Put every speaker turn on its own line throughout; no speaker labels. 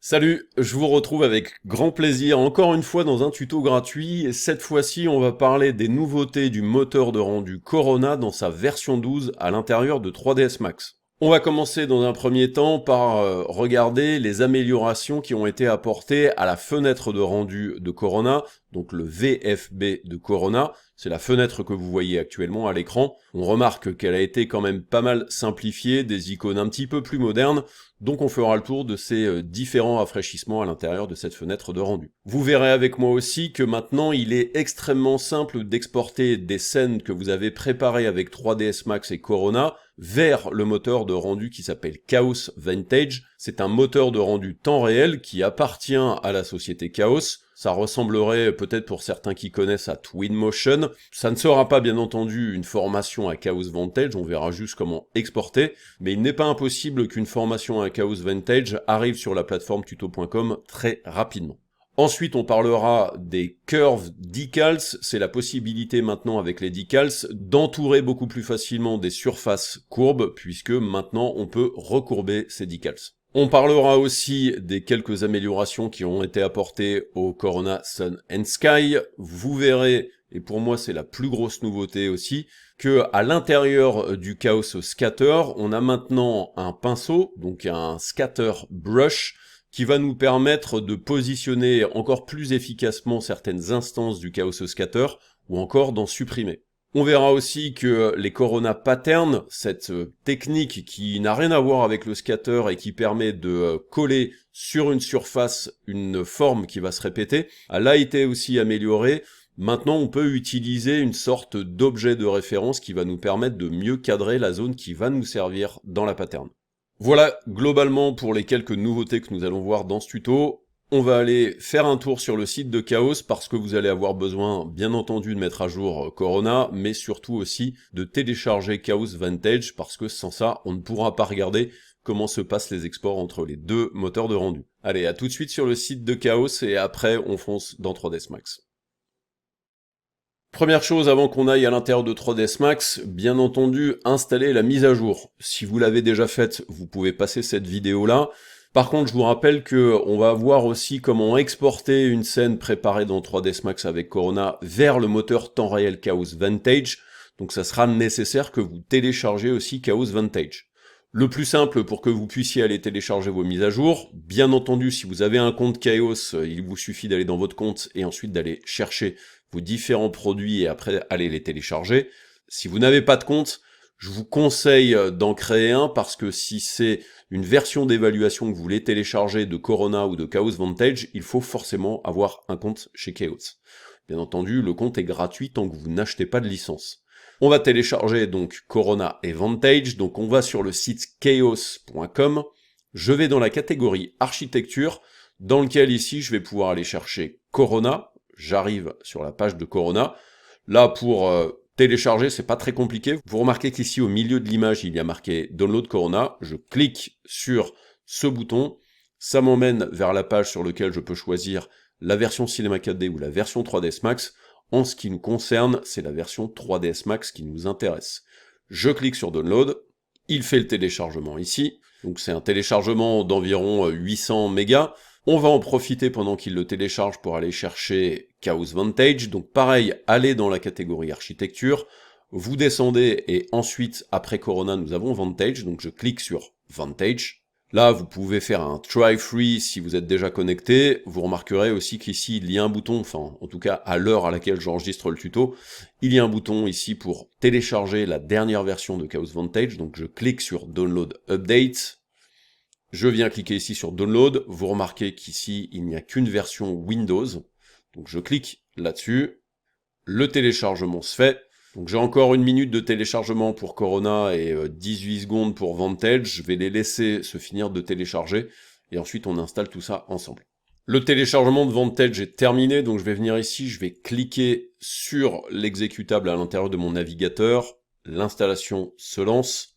Salut, je vous retrouve avec grand plaisir encore une fois dans un tuto gratuit. Et cette fois-ci, on va parler des nouveautés du moteur de rendu Corona dans sa version 12 à l'intérieur de 3ds Max. On va commencer dans un premier temps par regarder les améliorations qui ont été apportées à la fenêtre de rendu de Corona, donc le VFB de Corona. C'est la fenêtre que vous voyez actuellement à l'écran. On remarque qu'elle a été quand même pas mal simplifiée, des icônes un petit peu plus modernes, donc on fera le tour de ces différents rafraîchissements à l'intérieur de cette fenêtre de rendu. Vous verrez avec moi aussi que maintenant il est extrêmement simple d'exporter des scènes que vous avez préparées avec 3ds Max et Corona vers le moteur de rendu qui s'appelle Chaos Vantage. C'est un moteur de rendu temps réel qui appartient à la société Chaos. Ça ressemblerait peut-être pour certains qui connaissent à Twinmotion. Ça ne sera pas bien entendu une formation à Chaos Vantage, on verra juste comment exporter, mais il n'est pas impossible qu'une formation à Chaos Vantage arrive sur la plateforme tuto.com très rapidement. Ensuite, on parlera des curves decals. C'est la possibilité maintenant avec les decals d'entourer beaucoup plus facilement des surfaces courbes, puisque maintenant on peut recourber ces decals. On parlera aussi des quelques améliorations qui ont été apportées au Corona Sun and Sky. Vous verrez, et pour moi c'est la plus grosse nouveauté aussi, que à l'intérieur du Chaos Scatter, on a maintenant un pinceau, donc un scatter brush, qui va nous permettre de positionner encore plus efficacement certaines instances du Chaos Scatter, ou encore d'en supprimer. On verra aussi que les Corona Patterns, cette technique qui n'a rien à voir avec le scatter et qui permet de coller sur une surface une forme qui va se répéter, elle a été aussi améliorée. Maintenant, on peut utiliser une sorte d'objet de référence qui va nous permettre de mieux cadrer la zone qui va nous servir dans la pattern. Voilà globalement pour les quelques nouveautés que nous allons voir dans ce tuto. On va aller faire un tour sur le site de Chaos parce que vous allez avoir besoin, bien entendu, de mettre à jour Corona, mais surtout aussi de télécharger Chaos Vantage parce que sans ça, on ne pourra pas regarder comment se passent les exports entre les deux moteurs de rendu. Allez, à tout de suite sur le site de Chaos et après, on fonce dans 3ds Max. Première chose avant qu'on aille à l'intérieur de 3ds Max, bien entendu, installer la mise à jour. Si vous l'avez déjà faite, vous pouvez passer cette vidéo-là. Par contre, je vous rappelle que on va voir aussi comment exporter une scène préparée dans 3ds Max avec Corona vers le moteur temps réel Chaos Vantage. Donc ça sera nécessaire que vous téléchargez aussi Chaos Vantage. Le plus simple pour que vous puissiez aller télécharger vos mises à jour, bien entendu, si vous avez un compte Chaos, il vous suffit d'aller dans votre compte et ensuite d'aller chercher vos différents produits et après aller les télécharger. Si vous n'avez pas de compte, je vous conseille d'en créer un parce que si c'est une version d'évaluation que vous voulez télécharger de Corona ou de Chaos Vantage, il faut forcément avoir un compte chez Chaos. Bien entendu, le compte est gratuit tant que vous n'achetez pas de licence. On va télécharger donc Corona et Vantage, donc on va sur le site chaos.com, je vais dans la catégorie architecture, dans lequel ici je vais pouvoir aller chercher Corona, j'arrive sur la page de Corona, là pour télécharger, c'est pas très compliqué. Vous remarquez qu'ici au milieu de l'image, il y a marqué Download Corona. Je clique sur ce bouton. Ça m'emmène vers la page sur laquelle je peux choisir la version Cinema 4D ou la version 3ds Max. En ce qui nous concerne, c'est la version 3ds Max qui nous intéresse. Je clique sur Download. Il fait le téléchargement ici. Donc c'est un téléchargement d'environ 800 mégas. On va en profiter pendant qu'il le télécharge pour aller chercher Chaos Vantage. Donc pareil, allez dans la catégorie architecture, vous descendez et ensuite, après Corona, nous avons Vantage. Donc je clique sur Vantage. Là, vous pouvez faire un try free si vous êtes déjà connecté. Vous remarquerez aussi qu'ici, il y a un bouton, enfin en tout cas à l'heure à laquelle j'enregistre le tuto, il y a un bouton ici pour télécharger la dernière version de Chaos Vantage. Donc je clique sur Download Update. Je viens cliquer ici sur Download, vous remarquez qu'ici, il n'y a qu'une version Windows, donc je clique là-dessus, le téléchargement se fait, donc j'ai encore 1 minute de téléchargement pour Corona et 18 secondes pour Vantage, je vais les laisser se finir de télécharger, et ensuite on installe tout ça ensemble. Le téléchargement de Vantage est terminé, donc je vais venir ici, je vais cliquer sur l'exécutable à l'intérieur de mon navigateur, l'installation se lance,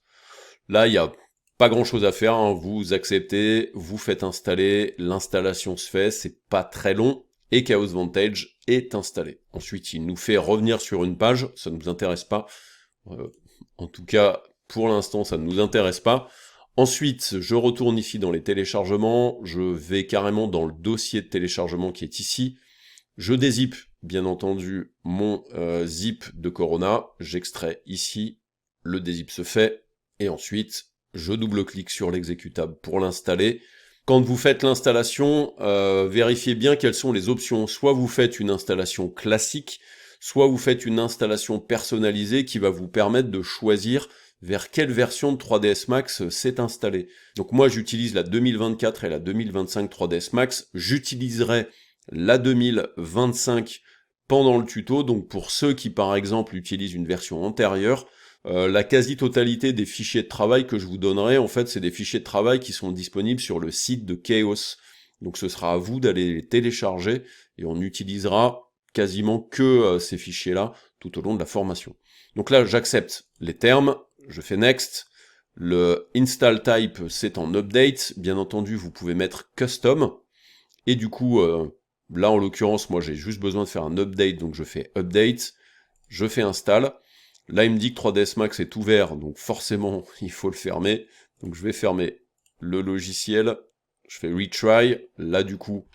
là il y a pas grand chose à faire, hein. Vous acceptez, vous faites installer, l'installation se fait, c'est pas très long, et Chaos Vantage est installé. Ensuite, il nous fait revenir sur une page, ça ne nous intéresse pas. En tout cas, pour l'instant, ça ne nous intéresse pas. Ensuite, je retourne ici dans les téléchargements, je vais carrément dans le dossier de téléchargement qui est ici. Je dézip, bien entendu, mon zip de Corona, j'extrais ici, le dézip se fait, et ensuite, je double-clique sur l'exécutable pour l'installer. Quand vous faites l'installation, vérifiez bien quelles sont les options. Soit vous faites une installation classique, soit vous faites une installation personnalisée qui va vous permettre de choisir vers quelle version de 3ds Max c'est installé. Donc moi j'utilise la 2024 et la 2025 3ds Max, j'utiliserai la 2025 pendant le tuto, donc pour ceux qui par exemple utilisent une version antérieure, la quasi-totalité des fichiers de travail que je vous donnerai, en fait, c'est des fichiers de travail qui sont disponibles sur le site de Chaos. Donc ce sera à vous d'aller les télécharger, et on utilisera quasiment que ces fichiers-là tout au long de la formation. Donc là, j'accepte les termes, je fais Next, le Install Type, c'est en Update, bien entendu, vous pouvez mettre Custom, et du coup, là, en l'occurrence, moi, j'ai juste besoin de faire un Update, donc je fais Update, je fais Install. Là, il me dit que 3ds Max est ouvert, donc forcément, il faut le fermer. Donc je vais fermer le logiciel, je fais Retry, là du coup,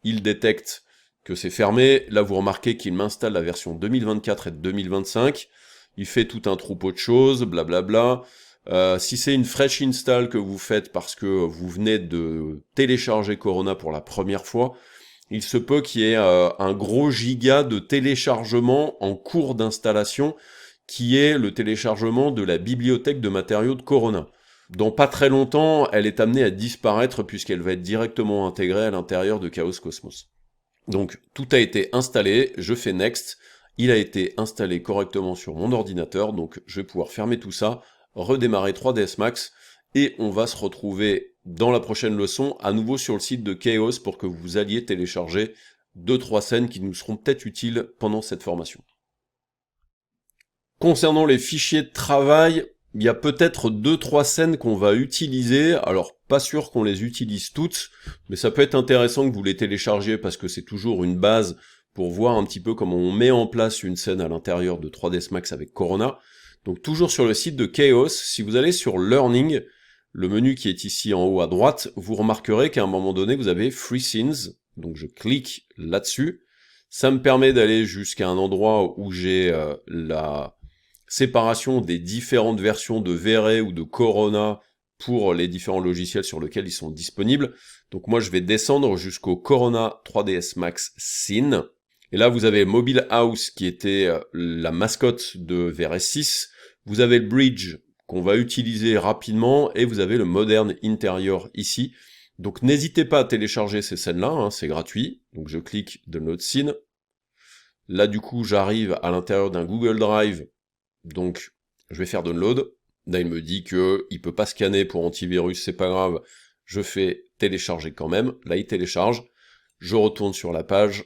il détecte que c'est fermé. Là, vous remarquez qu'il m'installe la version 2024 et 2025. Il fait tout un troupeau de choses, blablabla. Si c'est une fresh install que vous faites parce que vous venez de télécharger Corona pour la première fois, il se peut qu'il y ait un gros giga de téléchargement en cours d'installation, qui est le téléchargement de la bibliothèque de matériaux de Corona. Dans pas très longtemps, elle est amenée à disparaître puisqu'elle va être directement intégrée à l'intérieur de Chaos Cosmos. Donc tout a été installé, je fais Next, il a été installé correctement sur mon ordinateur, donc je vais pouvoir fermer tout ça, redémarrer 3ds Max, et on va se retrouver dans la prochaine leçon, à nouveau sur le site de Chaos pour que vous alliez télécharger 2-3 scènes qui nous seront peut-être utiles pendant cette formation. Concernant les fichiers de travail, il y a peut-être 2-3 scènes qu'on va utiliser, alors pas sûr qu'on les utilise toutes, mais ça peut être intéressant que vous les téléchargiez parce que c'est toujours une base pour voir un petit peu comment on met en place une scène à l'intérieur de 3ds Max avec Corona. Donc toujours sur le site de Chaos, si vous allez sur Learning, le menu qui est ici en haut à droite, vous remarquerez qu'à un moment donné vous avez Free Scenes, donc je clique là-dessus, ça me permet d'aller jusqu'à un endroit où j'ai la séparation des différentes versions de V-Ray ou de Corona pour les différents logiciels sur lesquels ils sont disponibles. Donc moi je vais descendre jusqu'au Corona 3ds Max Scene. Et là vous avez Mobile House qui était la mascotte de VRS6. Vous avez le Bridge qu'on va utiliser rapidement et vous avez le Modern Interior ici. Donc n'hésitez pas à télécharger ces scènes-là, hein, c'est gratuit. Donc je clique Download Scene. Là du coup j'arrive à l'intérieur d'un Google Drive. Donc, je vais faire download. Là, il me dit que il peut pas scanner pour antivirus, c'est pas grave. Je fais télécharger quand même. Là, il télécharge. Je retourne sur la page.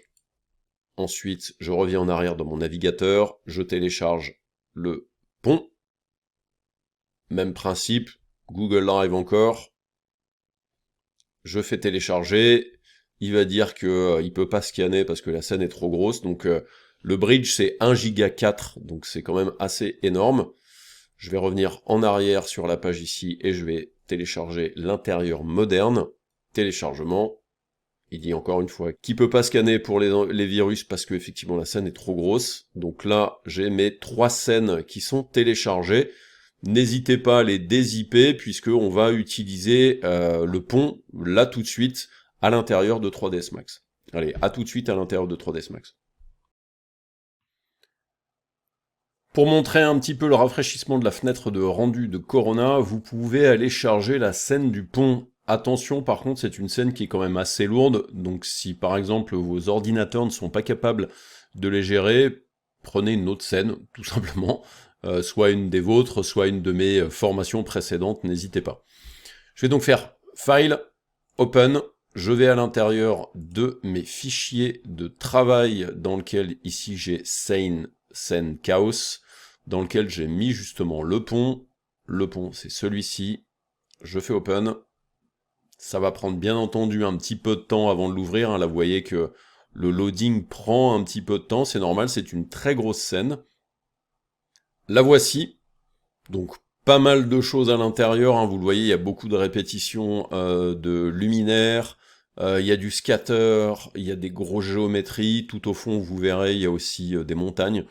Ensuite, je reviens en arrière dans mon navigateur. Je télécharge le pont. Même principe. Google Drive encore. Je fais télécharger. Il va dire que il peut pas scanner parce que la scène est trop grosse. Donc, le bridge, c'est 1 giga 4, donc c'est quand même assez énorme. Je vais revenir en arrière sur la page ici et je vais télécharger l'intérieur moderne. Téléchargement. Il dit encore une fois qu'il peut pas scanner pour les virus parce que effectivement la scène est trop grosse. Donc là, j'ai mes 3 scènes qui sont téléchargées. N'hésitez pas à les dézipper puisque on va utiliser le pont là tout de suite à l'intérieur de 3ds Max. Allez, à tout de suite à l'intérieur de 3ds Max. Pour montrer un petit peu le rafraîchissement de la fenêtre de rendu de Corona, vous pouvez aller charger la scène du pont. Attention, par contre, c'est une scène qui est quand même assez lourde, donc si par exemple vos ordinateurs ne sont pas capables de les gérer, prenez une autre scène, tout simplement, soit une des vôtres, soit une de mes formations précédentes, n'hésitez pas. Je vais donc faire File, Open, je vais à l'intérieur de mes fichiers de travail dans lequel ici j'ai Scene Chaos, dans lequel j'ai mis justement le pont. Le pont, c'est celui-ci. Je fais Open. Ça va prendre bien entendu un petit peu de temps avant de l'ouvrir. Hein. Là, vous voyez que le loading prend un petit peu de temps, c'est normal, c'est une très grosse scène. La voici, donc pas mal de choses à l'intérieur, hein. Vous le voyez, il y a beaucoup de répétitions de luminaires, il y a du scatter, il y a des grosses géométries, tout au fond vous verrez, il y a aussi des montagnes,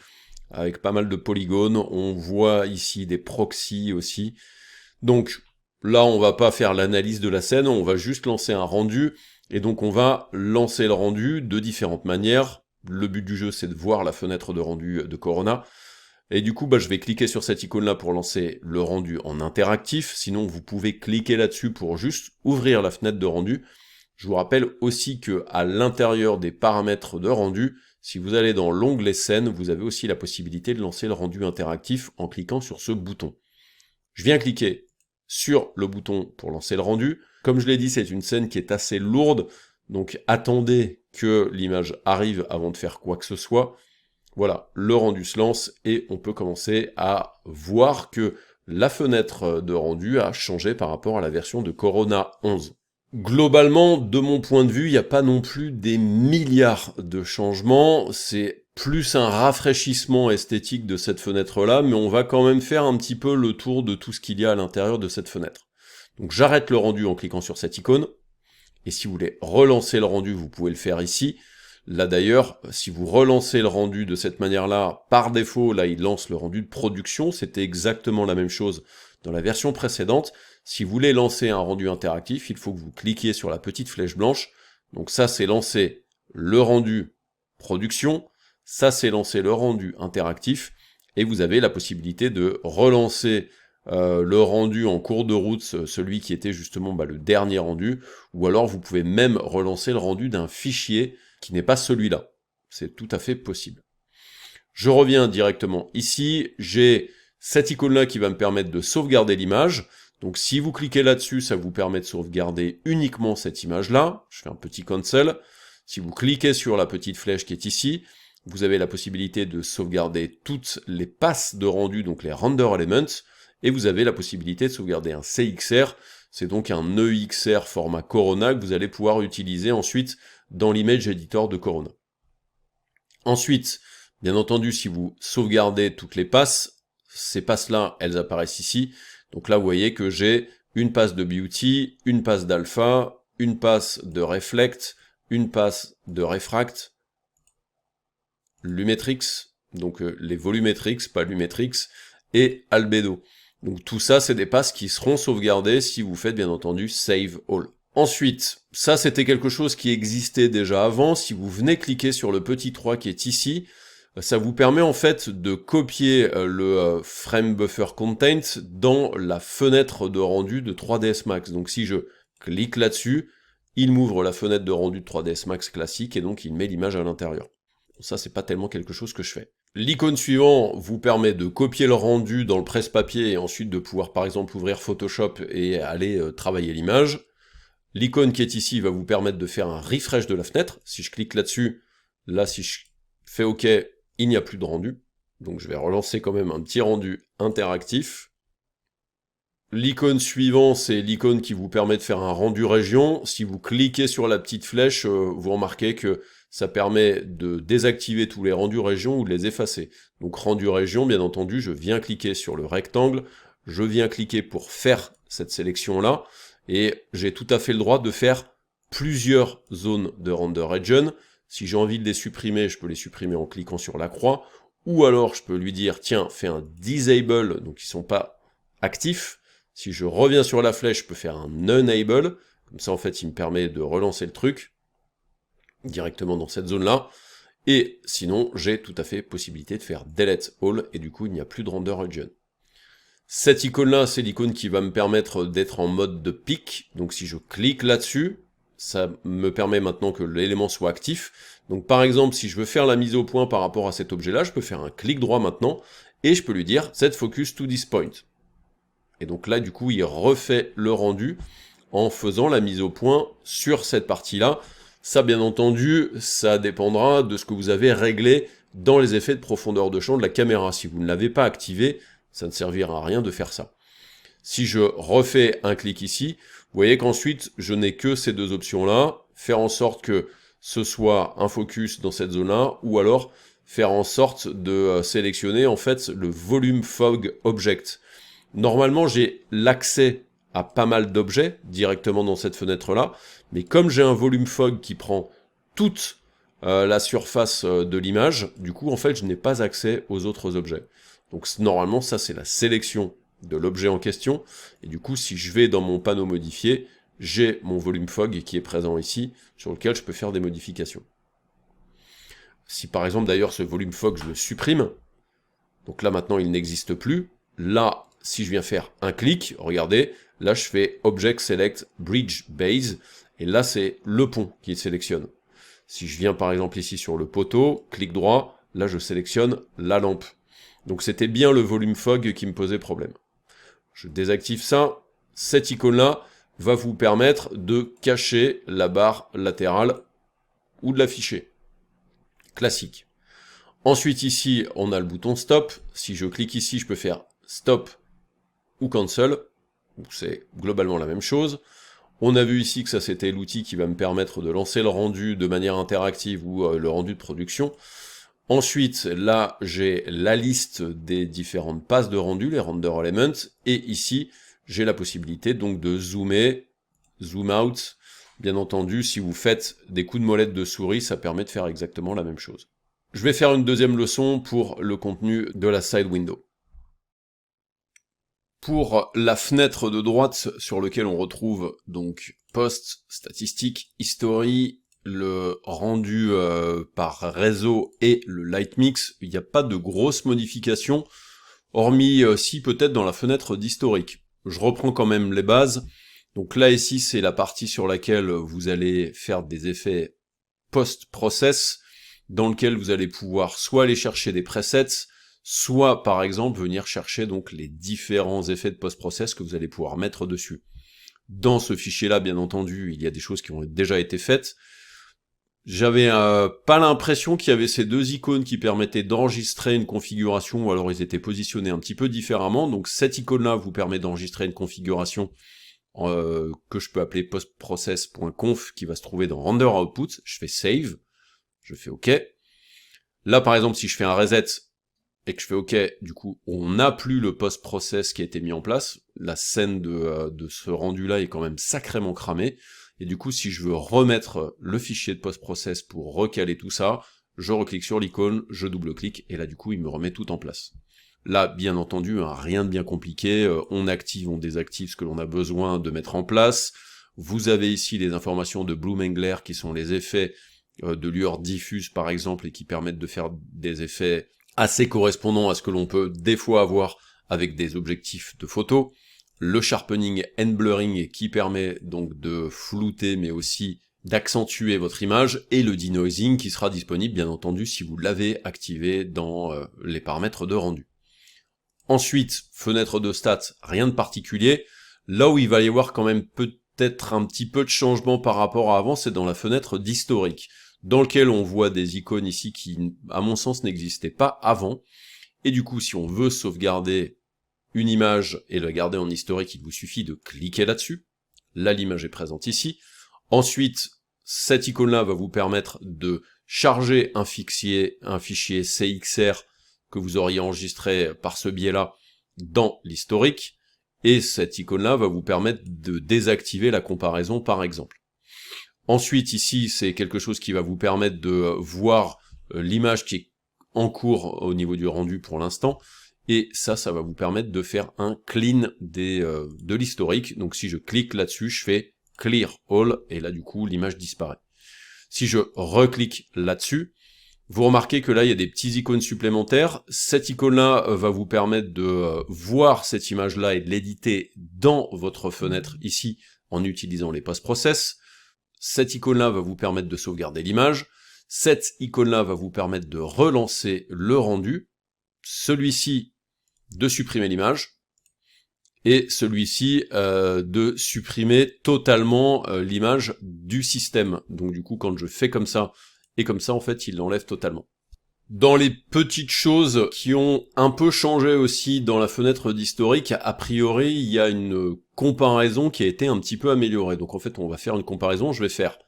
avec pas mal de polygones, on voit ici des proxys aussi. Donc là on va pas faire l'analyse de la scène, on va juste lancer un rendu, et donc on va lancer le rendu de différentes manières. Le but du jeu c'est de voir la fenêtre de rendu de Corona, et du coup je vais cliquer sur cette icône là pour lancer le rendu en interactif, sinon vous pouvez cliquer là-dessus pour juste ouvrir la fenêtre de rendu. Je vous rappelle aussi que à l'intérieur des paramètres de rendu, si vous allez dans l'onglet scène, vous avez aussi la possibilité de lancer le rendu interactif en cliquant sur ce bouton. Je viens cliquer sur le bouton pour lancer le rendu. Comme je l'ai dit, c'est une scène qui est assez lourde, donc attendez que l'image arrive avant de faire quoi que ce soit. Voilà, le rendu se lance et on peut commencer à voir que la fenêtre de rendu a changé par rapport à la version de Corona 11. Globalement, de mon point de vue, il n'y a pas non plus des milliards de changements, c'est plus un rafraîchissement esthétique de cette fenêtre-là, mais on va quand même faire un petit peu le tour de tout ce qu'il y a à l'intérieur de cette fenêtre. Donc j'arrête le rendu en cliquant sur cette icône, et si vous voulez relancer le rendu, vous pouvez le faire ici. Là d'ailleurs, si vous relancez le rendu de cette manière-là, par défaut, là il lance le rendu de production, c'était exactement la même chose dans la version précédente. Si vous voulez lancer un rendu interactif, il faut que vous cliquiez sur la petite flèche blanche. Donc ça c'est lancer le rendu production, ça c'est lancer le rendu interactif, et vous avez la possibilité de relancer le rendu en cours de route, celui qui était justement le dernier rendu, ou alors vous pouvez même relancer le rendu d'un fichier qui n'est pas celui-là. C'est tout à fait possible. Je reviens directement ici, j'ai cette icône-là qui va me permettre de sauvegarder l'image. Donc si vous cliquez là-dessus, ça vous permet de sauvegarder uniquement cette image-là. Je fais un petit cancel. Si vous cliquez sur la petite flèche qui est ici, vous avez la possibilité de sauvegarder toutes les passes de rendu, donc les render elements, et vous avez la possibilité de sauvegarder un CXR, c'est donc un EXR format Corona que vous allez pouvoir utiliser ensuite dans l'image editor de Corona. Ensuite, bien entendu, si vous sauvegardez toutes les passes, ces passes-là, elles apparaissent ici. Donc là, vous voyez que j'ai une passe de Beauty, une passe d'Alpha, une passe de Reflect, une passe de Refract, Lumetrix, donc les Volumetrix, pas Lumetrix, et Albedo. Donc tout ça, c'est des passes qui seront sauvegardées si vous faites bien entendu Save All. Ensuite, ça c'était quelque chose qui existait déjà avant. Si vous venez cliquer sur le petit 3 qui est ici, ça vous permet en fait de copier le Frame Buffer Content dans la fenêtre de rendu de 3ds Max. Donc si je clique là-dessus, il m'ouvre la fenêtre de rendu de 3ds Max classique et donc il met l'image à l'intérieur. Ça c'est pas tellement quelque chose que je fais. L'icône suivante vous permet de copier le rendu dans le presse-papier et ensuite de pouvoir par exemple ouvrir Photoshop et aller travailler l'image. L'icône qui est ici va vous permettre de faire un refresh de la fenêtre. Si je clique là-dessus, là si je fais OK, il n'y a plus de rendu. Donc je vais relancer quand même un petit rendu interactif. L'icône suivante, c'est l'icône qui vous permet de faire un rendu région. Si vous cliquez sur la petite flèche, vous remarquez que ça permet de désactiver tous les rendus région ou de les effacer. Donc rendu région, bien entendu, je viens cliquer sur le rectangle, je viens cliquer pour faire cette sélection-là, et j'ai tout à fait le droit de faire plusieurs zones de render region. Si j'ai envie de les supprimer, je peux les supprimer en cliquant sur la croix, ou alors je peux lui dire, tiens, fais un disable, donc ils sont pas actifs. Si je reviens sur la flèche, je peux faire un enable, comme ça en fait il me permet de relancer le truc directement dans cette zone-là, et sinon j'ai tout à fait possibilité de faire delete all, et du coup il n'y a plus de render region. Cette icône-là, c'est l'icône qui va me permettre d'être en mode de pic, donc si je clique là-dessus, ça me permet maintenant que l'élément soit actif. Donc par exemple, si je veux faire la mise au point par rapport à cet objet-là, je peux faire un clic droit maintenant, et je peux lui dire « Set focus to this point ». Et donc là, du coup, il refait le rendu en faisant la mise au point sur cette partie-là. Ça, bien entendu, ça dépendra de ce que vous avez réglé dans les effets de profondeur de champ de la caméra. Si vous ne l'avez pas activé, ça ne servira à rien de faire ça. Si je refais un clic ici, vous voyez qu'ensuite, je n'ai que ces deux options-là. Faire en sorte que ce soit un focus dans cette zone-là, ou alors faire en sorte de sélectionner en fait le volume fog object. Normalement, j'ai l'accès à pas mal d'objets directement dans cette fenêtre-là, mais comme j'ai un volume fog qui prend toute la surface de l'image, du coup, en fait, je n'ai pas accès aux autres objets. Donc normalement, ça c'est la sélection de l'objet en question, et du coup, si je vais dans mon panneau modifié, j'ai mon volume fog qui est présent ici, sur lequel je peux faire des modifications. Si par exemple d'ailleurs ce volume fog je le supprime, donc là maintenant il n'existe plus, là si je viens faire un clic, regardez, là je fais Object Select Bridge Base, et là c'est le pont qui sélectionne. Si je viens par exemple ici sur le poteau, clic droit, là je sélectionne la lampe. Donc c'était bien le volume fog qui me posait problème. Je désactive ça, cette icône-là va vous permettre de cacher la barre latérale ou de l'afficher. Classique. Ensuite ici, on a le bouton stop. Si je clique ici, je peux faire stop ou cancel. C'est globalement la même chose. On a vu ici que ça c'était l'outil qui va me permettre de lancer le rendu de manière interactive ou le rendu de production. Ensuite, là, j'ai la liste des différentes passes de rendu, les render elements, et ici, j'ai la possibilité donc de zoomer, zoom out. Bien entendu, si vous faites des coups de molette de souris, ça permet de faire exactement la même chose. Je vais faire une deuxième leçon pour le contenu de la side window. Pour la fenêtre de droite sur laquelle on retrouve donc post, statistiques, history, le rendu par réseau et le light mix, il n'y a pas de grosses modifications, hormis si peut-être dans la fenêtre d'historique. Je reprends quand même les bases. Donc là ici c'est la partie sur laquelle vous allez faire des effets post-process, dans lequel vous allez pouvoir soit aller chercher des presets, soit par exemple venir chercher donc les différents effets de post-process que vous allez pouvoir mettre dessus. Dans ce fichier-là, bien entendu, il y a des choses qui ont déjà été faites. J'avais pas l'impression qu'il y avait ces deux icônes qui permettaient d'enregistrer une configuration, ou alors ils étaient positionnés un petit peu différemment. Donc cette icône-là vous permet d'enregistrer une configuration que je peux appeler postprocess.conf, qui va se trouver dans render output. Je fais save, je fais OK. Là par exemple, si je fais un reset et que je fais OK, du coup, on n'a plus le post-process qui a été mis en place. La scène de ce rendu-là est quand même sacrément cramée. Et du coup, si je veux remettre le fichier de post-process pour recaler tout ça, je reclique sur l'icône, je double-clique, et là, du coup, il me remet tout en place. Là, bien entendu, hein, rien de bien compliqué. On active, on désactive ce que l'on a besoin de mettre en place. Vous avez ici les informations de Bloom and Glare, qui sont les effets de lueur diffuse, par exemple, et qui permettent de faire des effets assez correspondant à ce que l'on peut des fois avoir avec des objectifs de photo, le sharpening and blurring qui permet donc de flouter mais aussi d'accentuer votre image, et le denoising qui sera disponible bien entendu si vous l'avez activé dans les paramètres de rendu. Ensuite, fenêtre de stats, rien de particulier. Là où il va y avoir quand même peut-être un petit peu de changement par rapport à avant, c'est dans la fenêtre d'historique, dans lequel on voit des icônes ici qui, à mon sens, n'existaient pas avant. Et du coup, si on veut sauvegarder une image et la garder en historique, il vous suffit de cliquer là-dessus. Là, l'image est présente ici. Ensuite, cette icône-là va vous permettre de charger un fichier CXR que vous auriez enregistré par ce biais-là dans l'historique. Et cette icône-là va vous permettre de désactiver la comparaison, par exemple. Ensuite, ici, c'est quelque chose qui va vous permettre de voir l'image qui est en cours au niveau du rendu pour l'instant, et ça va vous permettre de faire un clean de l'historique. Donc si je clique là-dessus, je fais Clear All, et là du coup, l'image disparaît. Si je reclique là-dessus, vous remarquez que là, il y a des petits icônes supplémentaires. Cette icône-là va vous permettre de voir cette image-là et de l'éditer dans votre fenêtre ici, en utilisant les post-process. Cette icône-là va vous permettre de sauvegarder l'image. Cette icône-là va vous permettre de relancer le rendu. Celui-ci, de supprimer l'image. Et celui-ci, de supprimer totalement l'image du système. Donc du coup, quand je fais comme ça, et comme ça, en fait, il l'enlève totalement. Dans les petites choses qui ont un peu changé aussi dans la fenêtre d'historique, a priori, il y a une comparaison qui a été un petit peu améliorée. Donc en fait, on va faire une comparaison, je vais faire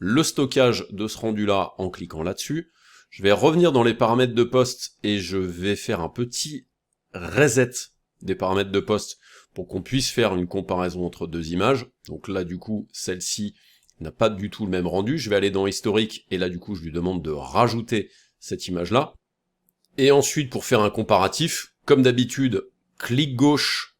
le stockage de ce rendu-là en cliquant là-dessus. Je vais revenir dans les paramètres de poste et je vais faire un petit reset des paramètres de poste pour qu'on puisse faire une comparaison entre deux images. Donc là, du coup, celle-ci n'a pas du tout le même rendu. Je vais aller dans historique et là, du coup, je lui demande de rajouter cette image-là. Et ensuite, pour faire un comparatif, comme d'habitude, clic gauche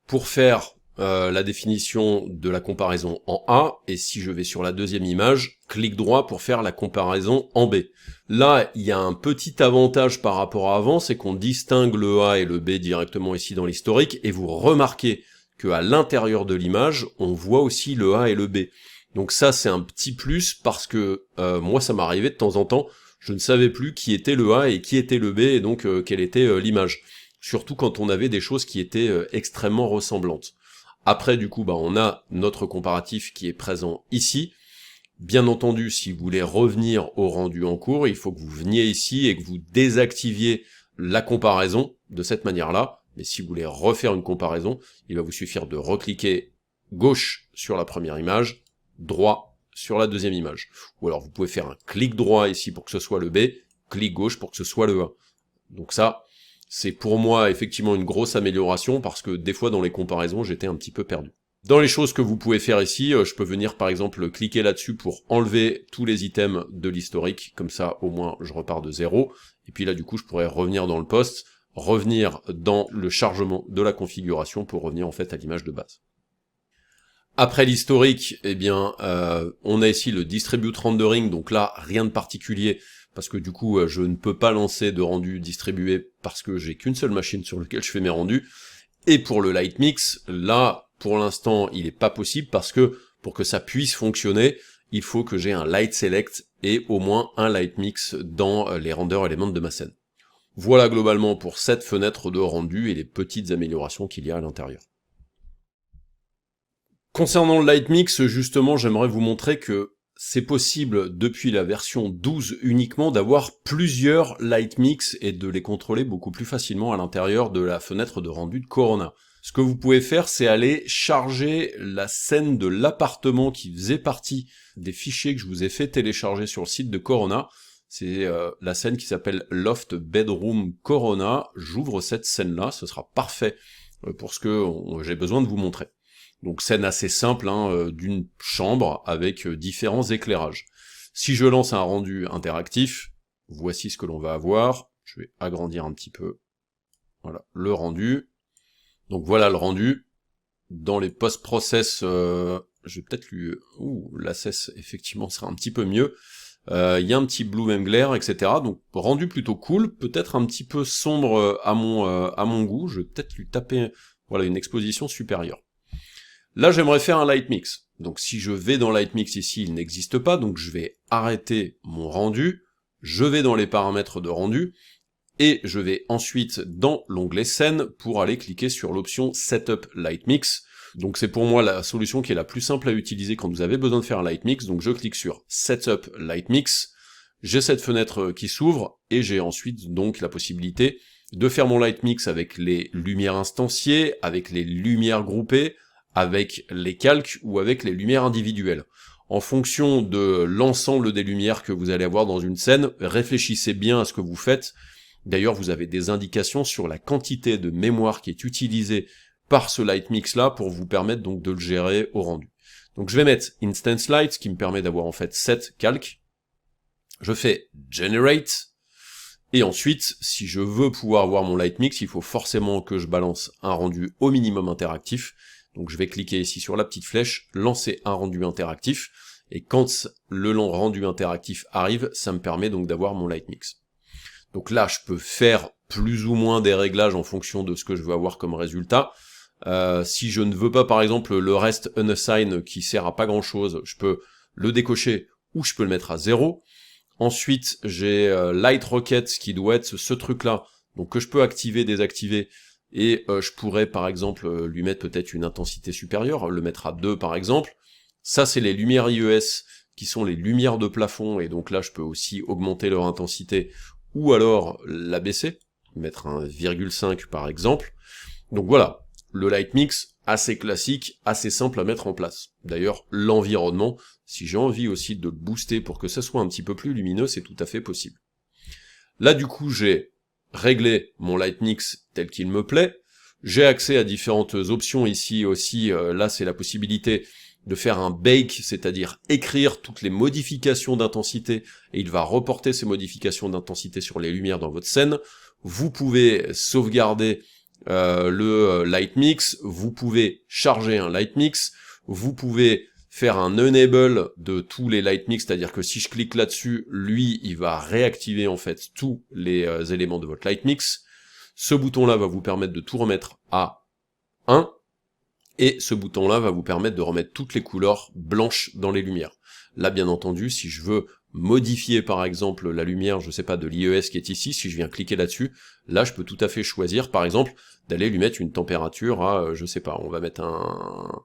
pour faire la définition de la comparaison en A, et si je vais sur la deuxième image, clic droit pour faire la comparaison en B. Là, il y a un petit avantage par rapport à avant, c'est qu'on distingue le A et le B directement ici dans l'historique, et vous remarquez qu'à l'intérieur de l'image, on voit aussi le A et le B. Donc ça, c'est un petit plus, parce que moi, ça m'arrivait de temps en temps, je ne savais plus qui était le A et qui était le B, et donc quelle était l'image. Surtout quand on avait des choses qui étaient extrêmement ressemblantes. Après, du coup, on a notre comparatif qui est présent ici. Bien entendu, si vous voulez revenir au rendu en cours, il faut que vous veniez ici et que vous désactiviez la comparaison de cette manière-là. Mais si vous voulez refaire une comparaison, il va vous suffire de recliquer gauche sur la première image, droit sur la deuxième image. Ou alors vous pouvez faire un clic droit ici pour que ce soit le B, clic gauche pour que ce soit le A. Donc ça, c'est pour moi effectivement une grosse amélioration parce que des fois dans les comparaisons j'étais un petit peu perdu. Dans les choses que vous pouvez faire ici, je peux venir par exemple cliquer là-dessus pour enlever tous les items de l'historique, comme ça au moins je repars de zéro, et puis là du coup je pourrais revenir dans le poste, revenir dans le chargement de la configuration pour revenir en fait à l'image de base. Après l'historique, eh bien, on a ici le Distribute Rendering, donc là, rien de particulier, parce que du coup, je ne peux pas lancer de rendu distribué parce que j'ai qu'une seule machine sur laquelle je fais mes rendus. Et pour le Light Mix, là, pour l'instant, il n'est pas possible parce que pour que ça puisse fonctionner, il faut que j'ai un Light Select et au moins un Light Mix dans les render éléments de ma scène. Voilà globalement pour cette fenêtre de rendu et les petites améliorations qu'il y a à l'intérieur. Concernant le Light Mix, justement, j'aimerais vous montrer que c'est possible, depuis la version 12 uniquement, d'avoir plusieurs Light Mix et de les contrôler beaucoup plus facilement à l'intérieur de la fenêtre de rendu de Corona. Ce que vous pouvez faire, c'est aller charger la scène de l'appartement qui faisait partie des fichiers que je vous ai fait télécharger sur le site de Corona. C'est la scène qui s'appelle Loft Bedroom Corona. J'ouvre cette scène-là, ce sera parfait pour ce que j'ai besoin de vous montrer. Donc scène assez simple, d'une chambre avec différents éclairages. Si je lance un rendu interactif, voici ce que l'on va avoir. Je vais agrandir un petit peu. Voilà, le rendu. Donc voilà le rendu. Dans les post-process, je vais peut-être lui... l'access effectivement sera un petit peu mieux. Il y a un petit blue même glare, etc. Donc rendu plutôt cool, peut-être un petit peu sombre à mon goût. Je vais peut-être lui taper une exposition supérieure. Là, j'aimerais faire un Light Mix. Donc si je vais dans Light Mix ici, il n'existe pas, donc je vais arrêter mon rendu, je vais dans les paramètres de rendu, et je vais ensuite dans l'onglet scène pour aller cliquer sur l'option Setup Light Mix. Donc c'est pour moi la solution qui est la plus simple à utiliser quand vous avez besoin de faire un Light Mix, donc je clique sur Setup Light Mix, j'ai cette fenêtre qui s'ouvre, et j'ai ensuite donc la possibilité de faire mon Light Mix avec les lumières instanciées, avec les lumières groupées, avec les calques ou avec les lumières individuelles. En fonction de l'ensemble des lumières que vous allez avoir dans une scène, réfléchissez bien à ce que vous faites. D'ailleurs, vous avez des indications sur la quantité de mémoire qui est utilisée par ce Light Mix là pour vous permettre donc de le gérer au rendu. Donc je vais mettre Instance Light, ce qui me permet d'avoir en fait 7 calques. Je fais Generate, et ensuite, si je veux pouvoir avoir mon Light Mix, il faut forcément que je balance un rendu au minimum interactif. Donc je vais cliquer ici sur la petite flèche, lancer un rendu interactif, et quand le rendu interactif arrive, ça me permet donc d'avoir mon Light Mix. Donc là, je peux faire plus ou moins des réglages en fonction de ce que je veux avoir comme résultat. Si je ne veux pas, par exemple, le reste unassign qui sert à pas grand chose, je peux le décocher ou je peux le mettre à 0. Ensuite, j'ai Light Rocket qui doit être ce truc-là, donc que je peux activer, désactiver. Et je pourrais par exemple lui mettre peut-être une intensité supérieure, le mettre à 2 par exemple. Ça c'est les lumières IES qui sont les lumières de plafond, et donc là je peux aussi augmenter leur intensité ou alors la baisser, mettre un 0,5 par exemple. Donc voilà, le Light Mix, assez classique, assez simple à mettre en place. D'ailleurs, l'environnement, si j'ai envie aussi de le booster pour que ça soit un petit peu plus lumineux, c'est tout à fait possible. Là, du coup, j'ai réglé mon light mix tel qu'il me plaît. J'ai accès à différentes options ici aussi. Là, c'est la possibilité de faire un bake, c'est-à-dire écrire toutes les modifications d'intensité, et il va reporter ces modifications d'intensité sur les lumières dans votre scène. Vous pouvez sauvegarder le light mix, vous pouvez charger un light mix, vous pouvez faire un enable de tous les light mix, c'est-à-dire que si je clique là-dessus, lui, il va réactiver en fait tous les éléments de votre light mix. Ce bouton-là va vous permettre de tout remettre à 1, et ce bouton-là va vous permettre de remettre toutes les couleurs blanches dans les lumières. Là, bien entendu, si je veux modifier par exemple la lumière, je sais pas, de l'IES qui est ici, si je viens cliquer là-dessus, là je peux tout à fait choisir, par exemple, d'aller lui mettre une température à, je sais pas, on va mettre un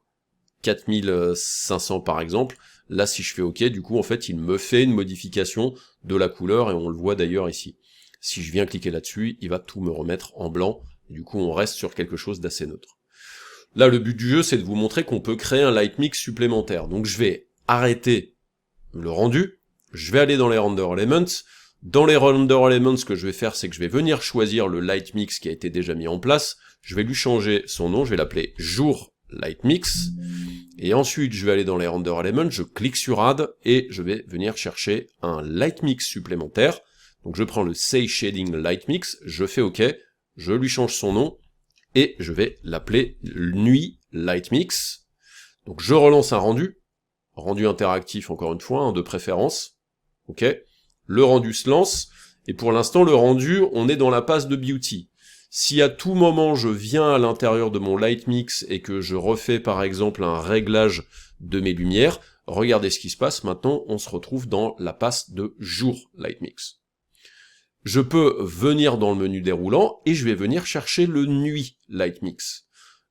4500 par exemple. Là, si je fais OK, du coup, en fait, il me fait une modification de la couleur, et on le voit d'ailleurs ici. Si je viens cliquer là-dessus, il va tout me remettre en blanc, et du coup, on reste sur quelque chose d'assez neutre. Là, le but du jeu, c'est de vous montrer qu'on peut créer un light mix supplémentaire. Donc, je vais arrêter le rendu, je vais aller dans les render elements. Dans les render elements, ce que je vais faire, c'est que je vais venir choisir le light mix qui a été déjà mis en place. Je vais lui changer son nom, je vais l'appeler jour light mix. Et ensuite, je vais aller dans les render elements, je clique sur add, et je vais venir chercher un light mix supplémentaire. Donc, je prends le say shading light mix, je fais OK, je lui change son nom, et je vais l'appeler nuit light mix. Donc je relance un rendu interactif encore une fois, de préférence. Ok. Le rendu se lance, et pour l'instant le rendu, on est dans la passe de beauty. Si à tout moment je viens à l'intérieur de mon light mix et que je refais par exemple un réglage de mes lumières, regardez ce qui se passe, maintenant on se retrouve dans la passe de jour light mix. Je peux venir dans le menu déroulant, et je vais venir chercher le nuit light mix.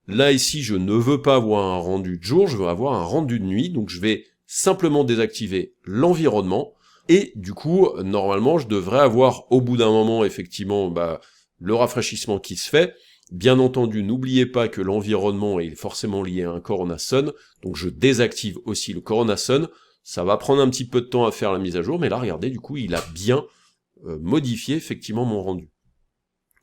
Là, ici, je ne veux pas avoir un rendu de jour, je veux avoir un rendu de nuit, donc je vais simplement désactiver l'environnement, et du coup, normalement, je devrais avoir, au bout d'un moment, effectivement, le rafraîchissement qui se fait. Bien entendu, n'oubliez pas que l'environnement est forcément lié à un Corona Sun, donc je désactive aussi le Corona Sun. Ça va prendre un petit peu de temps à faire la mise à jour, mais là, regardez, du coup, il a bien modifier effectivement mon rendu.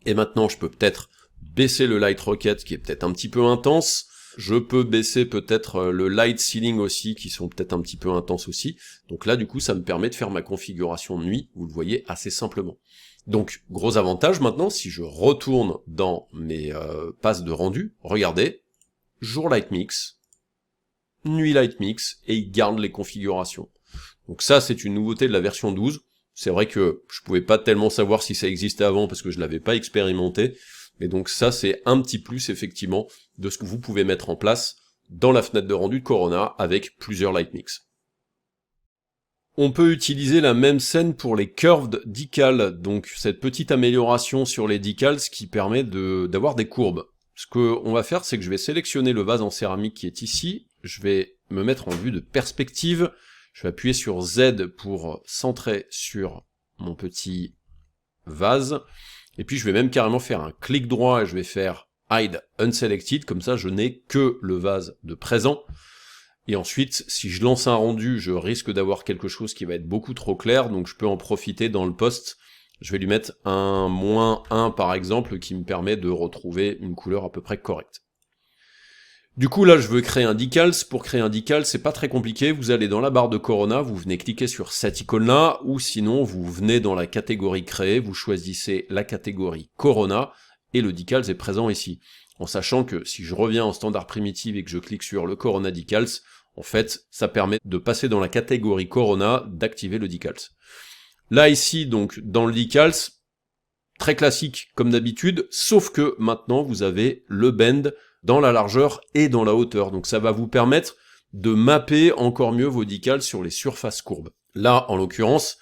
Et maintenant, je peux peut-être baisser le light rocket qui est peut-être un petit peu intense. Je peux baisser peut-être le light ceiling aussi, qui sont peut-être un petit peu intenses aussi. Donc là, du coup, ça me permet de faire ma configuration de nuit, vous le voyez assez simplement. Donc, gros avantage maintenant, si je retourne dans mes passes de rendu, regardez, jour light mix, nuit light mix, et il garde les configurations. Donc ça, c'est une nouveauté de la version 12. C'est vrai que je pouvais pas tellement savoir si ça existait avant parce que je l'avais pas expérimenté, mais donc ça c'est un petit plus effectivement de ce que vous pouvez mettre en place dans la fenêtre de rendu de Corona avec plusieurs light mix. On peut utiliser la même scène pour les curved decals, donc cette petite amélioration sur les decals qui permet d'avoir des courbes. Ce qu'on va faire, c'est que je vais sélectionner le vase en céramique qui est ici, je vais me mettre en vue de perspective. Je vais appuyer sur Z pour centrer sur mon petit vase. Et puis je vais même carrément faire un clic droit et je vais faire Hide Unselected. Comme ça, je n'ai que le vase de présent. Et ensuite, si je lance un rendu, je risque d'avoir quelque chose qui va être beaucoup trop clair. Donc je peux en profiter dans le post. Je vais lui mettre un -1 par exemple qui me permet de retrouver une couleur à peu près correcte. Du coup, là, je veux créer un decals. Pour créer un decal, c'est pas très compliqué. Vous allez dans la barre de Corona, vous venez cliquer sur cette icône-là, ou sinon, vous venez dans la catégorie créer, vous choisissez la catégorie Corona, et le decals est présent ici. En sachant que si je reviens en standard primitive et que je clique sur le Corona decals, en fait, ça permet de passer dans la catégorie Corona, d'activer le decals. Là, ici, donc, dans le decals, très classique comme d'habitude, sauf que maintenant, vous avez le bend dans la largeur et dans la hauteur. Donc ça va vous permettre de mapper encore mieux vos decals sur les surfaces courbes. Là, en l'occurrence,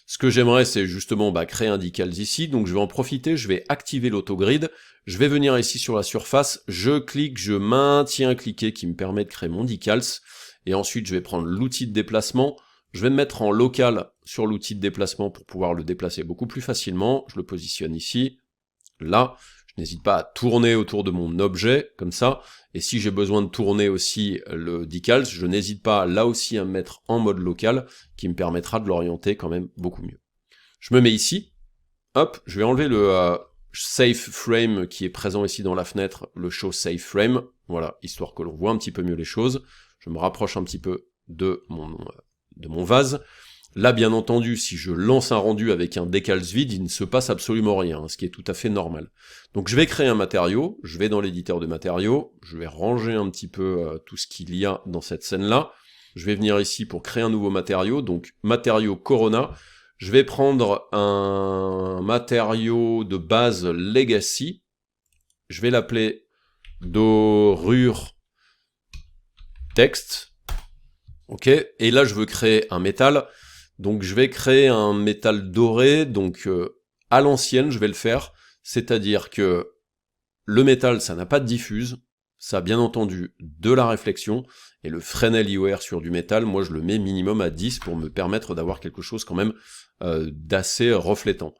ce que j'aimerais, c'est justement créer un decals ici. Donc je vais en profiter, je vais activer l'autogrid. Je vais venir ici sur la surface, je clique, je maintiens cliqué qui me permet de créer mon decals. Et ensuite, je vais prendre l'outil de déplacement. Je vais me mettre en local sur l'outil de déplacement pour pouvoir le déplacer beaucoup plus facilement. Je le positionne ici, là. Je n'hésite pas à tourner autour de mon objet, comme ça, et si j'ai besoin de tourner aussi le decals, je n'hésite pas là aussi à me mettre en mode local, qui me permettra de l'orienter quand même beaucoup mieux. Je me mets ici, hop, je vais enlever le Safe Frame qui est présent ici dans la fenêtre, le Show Safe Frame, voilà, histoire que l'on voit un petit peu mieux les choses. Je me rapproche un petit peu de mon vase. Là, bien entendu, si je lance un rendu avec un decals vide, il ne se passe absolument rien, ce qui est tout à fait normal. Donc je vais créer un matériau, je vais dans l'éditeur de matériaux, je vais ranger un petit peu tout ce qu'il y a dans cette scène-là. Je vais venir ici pour créer un nouveau matériau, donc matériau Corona. Je vais prendre un matériau de base Legacy. Je vais l'appeler dorure text. Ok, et là je veux créer un métal. Donc je vais créer un métal doré, donc à l'ancienne je vais le faire, c'est-à-dire que le métal ça n'a pas de diffuse, ça a bien entendu de la réflexion, et le Fresnel IOR sur du métal, moi je le mets minimum à 10 pour me permettre d'avoir quelque chose quand même d'assez reflétant.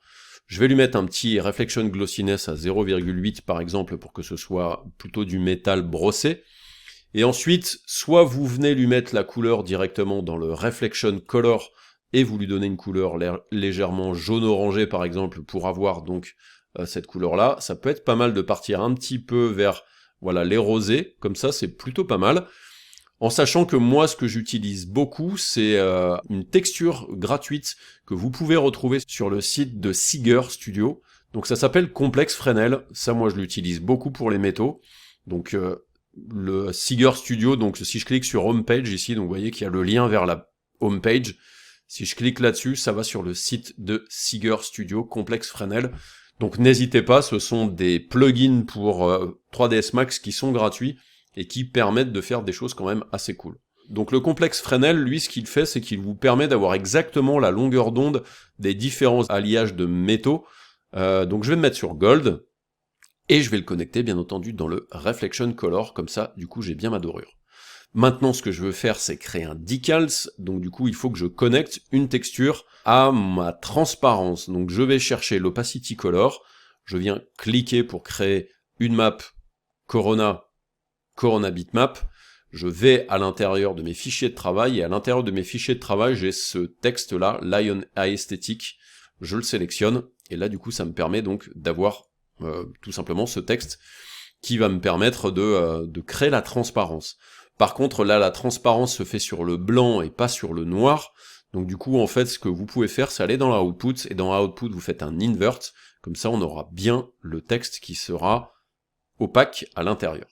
Je vais lui mettre un petit Reflection Glossiness à 0,8 par exemple pour que ce soit plutôt du métal brossé. Et ensuite, soit vous venez lui mettre la couleur directement dans le Reflection Color et vous lui donnez une couleur légèrement jaune-orangé par exemple pour avoir donc cette couleur-là. Ça peut être pas mal de partir un petit peu vers voilà les rosés, comme ça c'est plutôt pas mal. En sachant que moi ce que j'utilise beaucoup c'est une texture gratuite que vous pouvez retrouver sur le site de Seeger Studio. Donc ça s'appelle Complex Fresnel, ça moi je l'utilise beaucoup pour les métaux. Donc le Seeger Studio, donc si je clique sur Homepage ici, donc vous voyez qu'il y a le lien vers la Homepage. Si je clique là-dessus, ça va sur le site de Seeger Studio, Complex Fresnel. Donc n'hésitez pas, ce sont des plugins pour 3ds Max qui sont gratuits et qui permettent de faire des choses quand même assez cool. Donc le Complex Fresnel, lui, ce qu'il fait, c'est qu'il vous permet d'avoir exactement la longueur d'onde des différents alliages de métaux. Donc je vais me mettre sur Gold, et je vais le connecter, bien entendu, dans le Reflection Color, comme ça, du coup, j'ai bien ma dorure. Maintenant, ce que je veux faire, c'est créer un decals, donc du coup, il faut que je connecte une texture à ma transparence. Donc je vais chercher l'opacity color, je viens cliquer pour créer une map Corona bitmap, je vais à l'intérieur de mes fichiers de travail, et à l'intérieur de mes fichiers de travail, j'ai ce texte-là, Lion Aesthetic, je le sélectionne, et là, du coup, ça me permet donc d'avoir tout simplement ce texte qui va me permettre de créer la transparence. Par contre, là, la transparence se fait sur le blanc et pas sur le noir. Donc du coup, en fait, ce que vous pouvez faire, c'est aller dans la output, et dans la output, vous faites un invert. Comme ça, on aura bien le texte qui sera opaque à l'intérieur.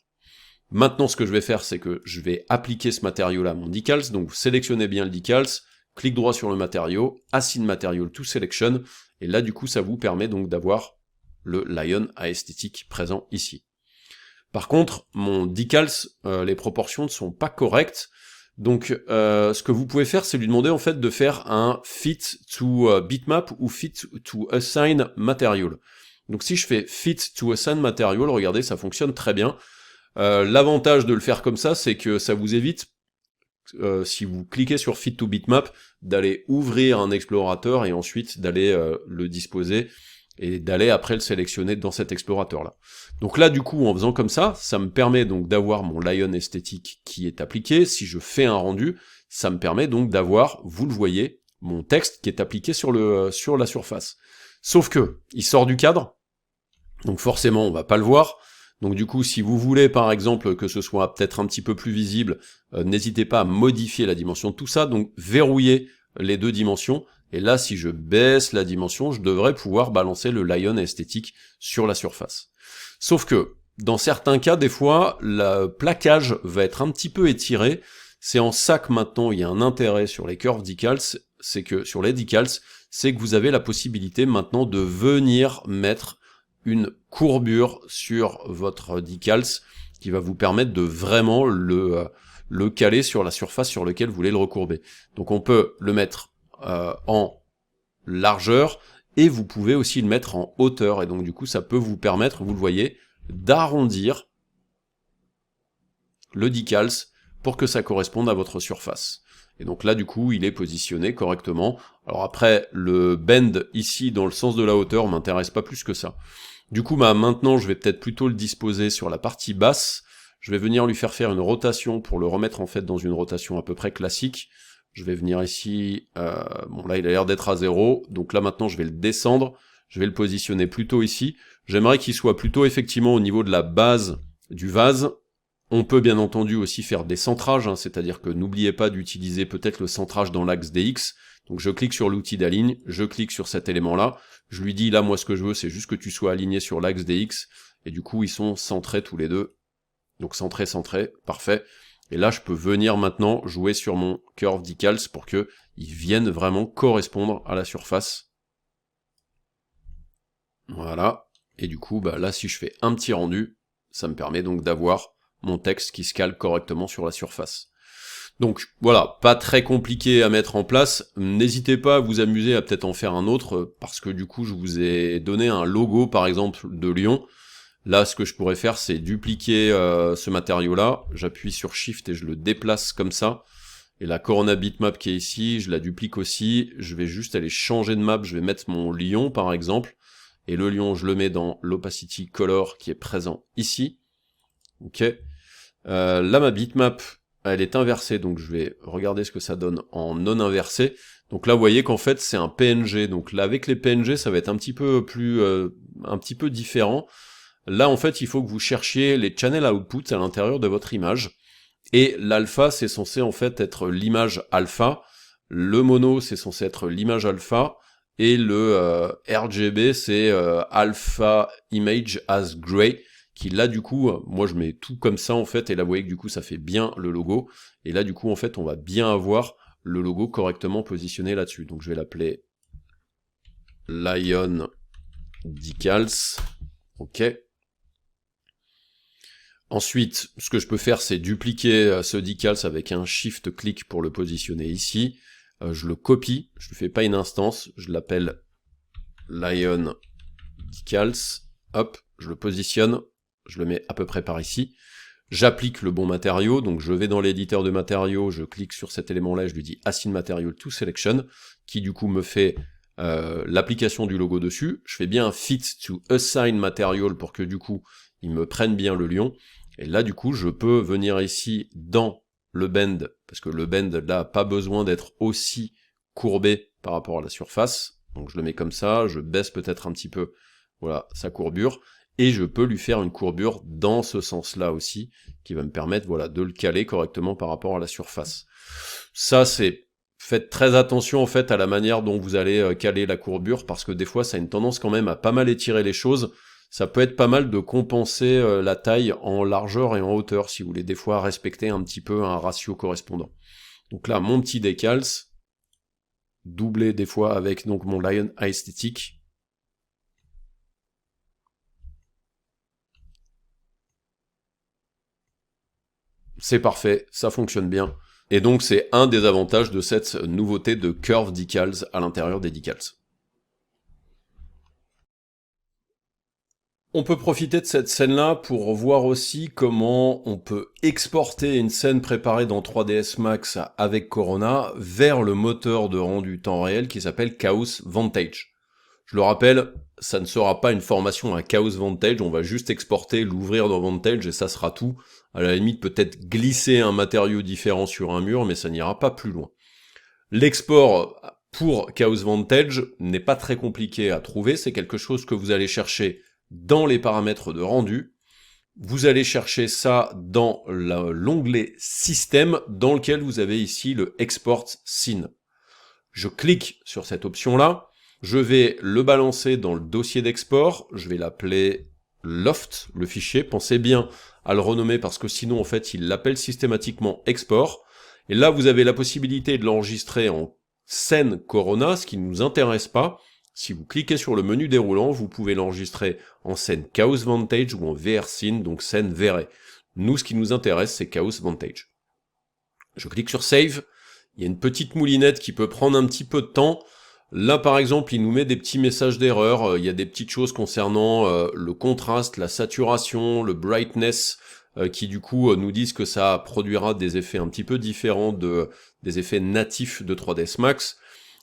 Maintenant, ce que je vais faire, c'est que je vais appliquer ce matériau-là à mon decals. Donc vous sélectionnez bien le decals, clic droit sur le matériau, Assign Material to Selection, et là, du coup, ça vous permet donc d'avoir le Lion Aesthetic présent ici. Par contre, mon decals, les proportions ne sont pas correctes, donc ce que vous pouvez faire, c'est lui demander en fait de faire un fit to bitmap ou fit to assign material. Donc si je fais fit to assign material, regardez, ça fonctionne très bien. L'avantage de le faire comme ça, c'est que ça vous évite, si vous cliquez sur fit to bitmap, d'aller ouvrir un explorateur et ensuite d'aller le disposer et d'aller après le sélectionner dans cet explorateur-là. Donc là, du coup, en faisant comme ça, ça me permet donc d'avoir mon Lion esthétique qui est appliqué. Si je fais un rendu, ça me permet donc d'avoir, vous le voyez, mon texte qui est appliqué sur la surface. Sauf que, il sort du cadre, donc forcément, on va pas le voir. Donc du coup, si vous voulez, par exemple, que ce soit peut-être un petit peu plus visible, n'hésitez pas à modifier la dimension de tout ça, donc verrouillez les deux dimensions, et là, si je baisse la dimension, je devrais pouvoir balancer le Lion esthétique sur la surface. Sauf que, dans certains cas, des fois, le plaquage va être un petit peu étiré. C'est en ça que maintenant, il y a un intérêt sur les curves decals, c'est que, sur les decals, c'est que vous avez la possibilité maintenant de venir mettre une courbure sur votre decals, qui va vous permettre de vraiment le caler sur la surface sur laquelle vous voulez le recourber. Donc on peut le mettre en largeur, et vous pouvez aussi le mettre en hauteur, et donc du coup ça peut vous permettre, vous le voyez, d'arrondir le decals pour que ça corresponde à votre surface. Et donc là du coup il est positionné correctement. Alors après le bend ici dans le sens de la hauteur m'intéresse pas plus que ça. Du coup, bah, maintenant, je vais peut-être plutôt le disposer sur la partie basse. Je vais venir lui faire une rotation pour le remettre en fait dans une rotation à peu près classique. Je vais venir ici, bon là il a l'air d'être à 0, donc là maintenant je vais le descendre, je vais le positionner plutôt ici. J'aimerais qu'il soit plutôt effectivement au niveau de la base du vase. On peut bien entendu aussi faire des centrages, hein, c'est-à-dire que n'oubliez pas d'utiliser peut-être le centrage dans l'axe DX. Donc je clique sur l'outil d'aligne, je clique sur cet élément-là, je lui dis là moi ce que je veux c'est juste que tu sois aligné sur l'axe DX, et du coup ils sont centrés tous les deux. Donc centré, centré, parfait. Et là, je peux venir maintenant jouer sur mon curve decals pour que ils viennent vraiment correspondre à la surface. Voilà. Et du coup, bah là, si je fais un petit rendu, ça me permet donc d'avoir mon texte qui se cale correctement sur la surface. Donc voilà, pas très compliqué à mettre en place. N'hésitez pas à vous amuser à peut-être en faire un autre, parce que du coup, je vous ai donné un logo, par exemple, de Lyon. Là, ce que je pourrais faire, c'est dupliquer ce matériau-là. J'appuie sur Shift et je le déplace comme ça. Et la Corona bitmap qui est ici, je la duplique aussi. Je vais juste aller changer de map. Je vais mettre mon lion, par exemple. Et le lion, je le mets dans l'opacity color qui est présent ici. Ok. Là, ma bitmap, elle est inversée. Donc, je vais regarder ce que ça donne en non inversé. Donc là, vous voyez qu'en fait, c'est un PNG. Donc là, avec les PNG, ça va être un petit peu plus, un petit peu différent. Là, en fait, il faut que vous cherchiez les channel outputs à l'intérieur de votre image. Et l'alpha, c'est censé en fait être l'image alpha. Le mono, c'est censé être l'image alpha. Et le RGB, c'est alpha image as gray. Qui là, du coup, moi je mets tout comme ça en fait. Et là, vous voyez que du coup, ça fait bien le logo. Et là, du coup, en fait, on va bien avoir le logo correctement positionné là-dessus. Donc, je vais l'appeler Lion Decals. Ok. Ensuite, ce que je peux faire, c'est dupliquer ce decals avec un shift-click pour le positionner ici. Je le copie, je ne fais pas une instance, je l'appelle Lion Decals. Hop, je le positionne, je le mets à peu près par ici. J'applique le bon matériau, donc je vais dans l'éditeur de matériaux, je clique sur cet élément-là, je lui dis Assign Material to Selection, qui du coup me fait l'application du logo dessus. Je fais bien un Fit to Assign Material pour que du coup, il me prenne bien le lion. Et là, du coup, je peux venir ici dans le bend, parce que le bend, là, pas besoin d'être aussi courbé par rapport à la surface. Donc je le mets comme ça, je baisse peut-être un petit peu, voilà, sa courbure, et je peux lui faire une courbure dans ce sens-là aussi, qui va me permettre, voilà, de le caler correctement par rapport à la surface. Ça, c'est... Faites très attention, en fait, à la manière dont vous allez caler la courbure, parce que des fois, ça a une tendance quand même à pas mal étirer les choses. Ça peut être pas mal de compenser la taille en largeur et en hauteur, si vous voulez des fois respecter un petit peu un ratio correspondant. Donc là, mon petit decals, doublé des fois avec donc mon Lion Aesthetic. C'est parfait, ça fonctionne bien. Et donc c'est un des avantages de cette nouveauté de Curve Decals à l'intérieur des decals. On peut profiter de cette scène-là pour voir aussi comment on peut exporter une scène préparée dans 3ds Max avec Corona vers le moteur de rendu temps réel qui s'appelle Chaos Vantage. Je le rappelle, ça ne sera pas une formation à Chaos Vantage, on va juste exporter, l'ouvrir dans Vantage et ça sera tout. À la limite, peut-être glisser un matériau différent sur un mur, mais ça n'ira pas plus loin. L'export pour Chaos Vantage n'est pas très compliqué à trouver, c'est quelque chose que vous allez chercher dans les paramètres de rendu. Vous allez chercher ça dans l'onglet Système, dans lequel vous avez ici le Export Scene. Je clique sur cette option-là, je vais le balancer dans le dossier d'export, je vais l'appeler Loft, le fichier, pensez bien à le renommer parce que sinon en fait il l'appelle systématiquement export, et là vous avez la possibilité de l'enregistrer en scène Corona, ce qui ne nous intéresse pas. Si vous cliquez sur le menu déroulant, vous pouvez l'enregistrer en scène Chaos Vantage ou en VR Scene, donc scène verrée. Nous, ce qui nous intéresse, c'est Chaos Vantage. Je clique sur Save, il y a une petite moulinette qui peut prendre un petit peu de temps. Là, par exemple, il nous met des petits messages d'erreur, il y a des petites choses concernant le contraste, la saturation, le brightness, qui du coup nous disent que ça produira des effets un petit peu différents des effets natifs de 3ds Max.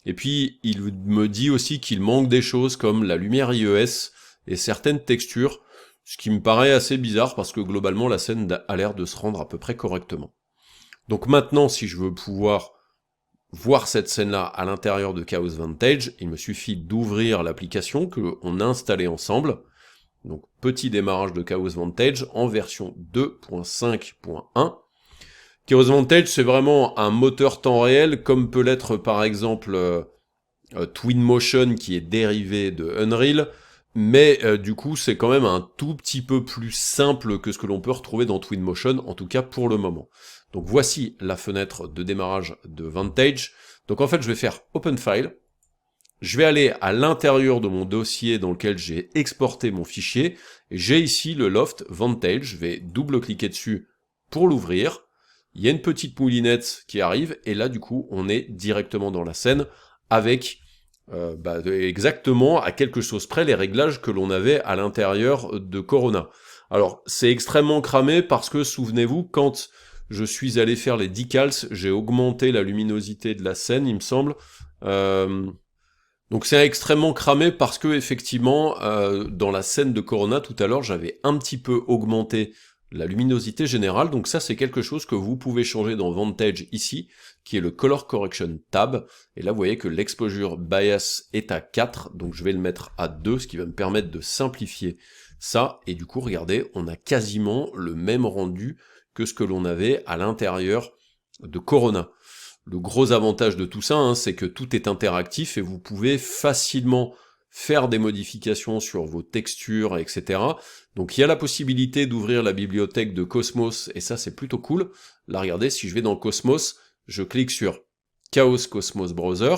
Et puis, il me dit aussi qu'il manque des choses comme la lumière IES, et certaines textures, ce qui me paraît assez bizarre parce que globalement la scène a l'air de se rendre à peu près correctement. Donc maintenant, si je veux pouvoir voir cette scène-là à l'intérieur de Chaos Vantage, il me suffit d'ouvrir l'application que on a installée ensemble. Donc petit démarrage de Chaos Vantage en version 2.5.1. Chaos Vantage, c'est vraiment un moteur temps réel, comme peut l'être par exemple Twinmotion qui est dérivé de Unreal, mais du coup c'est quand même un tout petit peu plus simple que ce que l'on peut retrouver dans Twinmotion, en tout cas pour le moment. Donc voici la fenêtre de démarrage de Vantage. Donc en fait je vais faire Open File, je vais aller à l'intérieur de mon dossier dans lequel j'ai exporté mon fichier, et j'ai ici le Loft Vantage, je vais double-cliquer dessus pour l'ouvrir. Il y a une petite moulinette qui arrive, et là du coup on est directement dans la scène avec exactement à quelque chose près les réglages que l'on avait à l'intérieur de Corona. Alors c'est extrêmement cramé parce que souvenez-vous, quand je suis allé faire les decals, j'ai augmenté la luminosité de la scène, il me semble. Donc c'est extrêmement cramé parce que effectivement dans la scène de Corona tout à l'heure j'avais un petit peu augmenté la luminosité générale, donc ça c'est quelque chose que vous pouvez changer dans Vantage ici, qui est le Color Correction tab, et là vous voyez que l'exposure bias est à 4, donc je vais le mettre à 2, ce qui va me permettre de simplifier ça, et du coup regardez, on a quasiment le même rendu que ce que l'on avait à l'intérieur de Corona. Le gros avantage de tout ça, c'est que tout est interactif et vous pouvez facilement faire des modifications sur vos textures, etc. Donc il y a la possibilité d'ouvrir la bibliothèque de Cosmos, et ça c'est plutôt cool. Là regardez, si je vais dans Cosmos, je clique sur Chaos Cosmos Browser,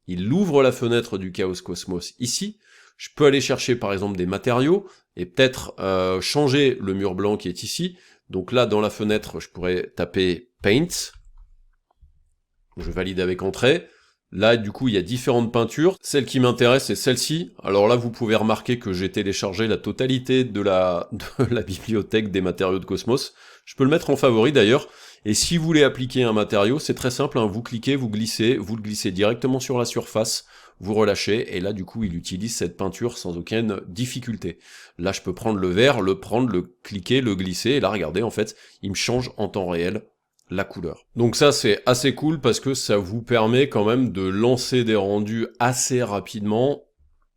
il ouvre la fenêtre du Chaos Cosmos ici. Je peux aller chercher par exemple des matériaux, et peut-être changer le mur blanc qui est ici. Donc là dans la fenêtre, je pourrais taper Paint. Je valide avec Entrée. Là, du coup, il y a différentes peintures. Celle qui m'intéresse est celle-ci. Alors là, vous pouvez remarquer que j'ai téléchargé la totalité de la bibliothèque des matériaux de Cosmos. Je peux le mettre en favori d'ailleurs. Et si vous voulez appliquer un matériau, c'est très simple, vous cliquez, vous le glissez directement sur la surface, vous relâchez, et là, du coup, il utilise cette peinture sans aucune difficulté. Là, je peux prendre le vert, le prendre, le cliquer, le glisser, et là, regardez, en fait, il me change en temps réel la couleur. Donc ça c'est assez cool parce que ça vous permet quand même de lancer des rendus assez rapidement,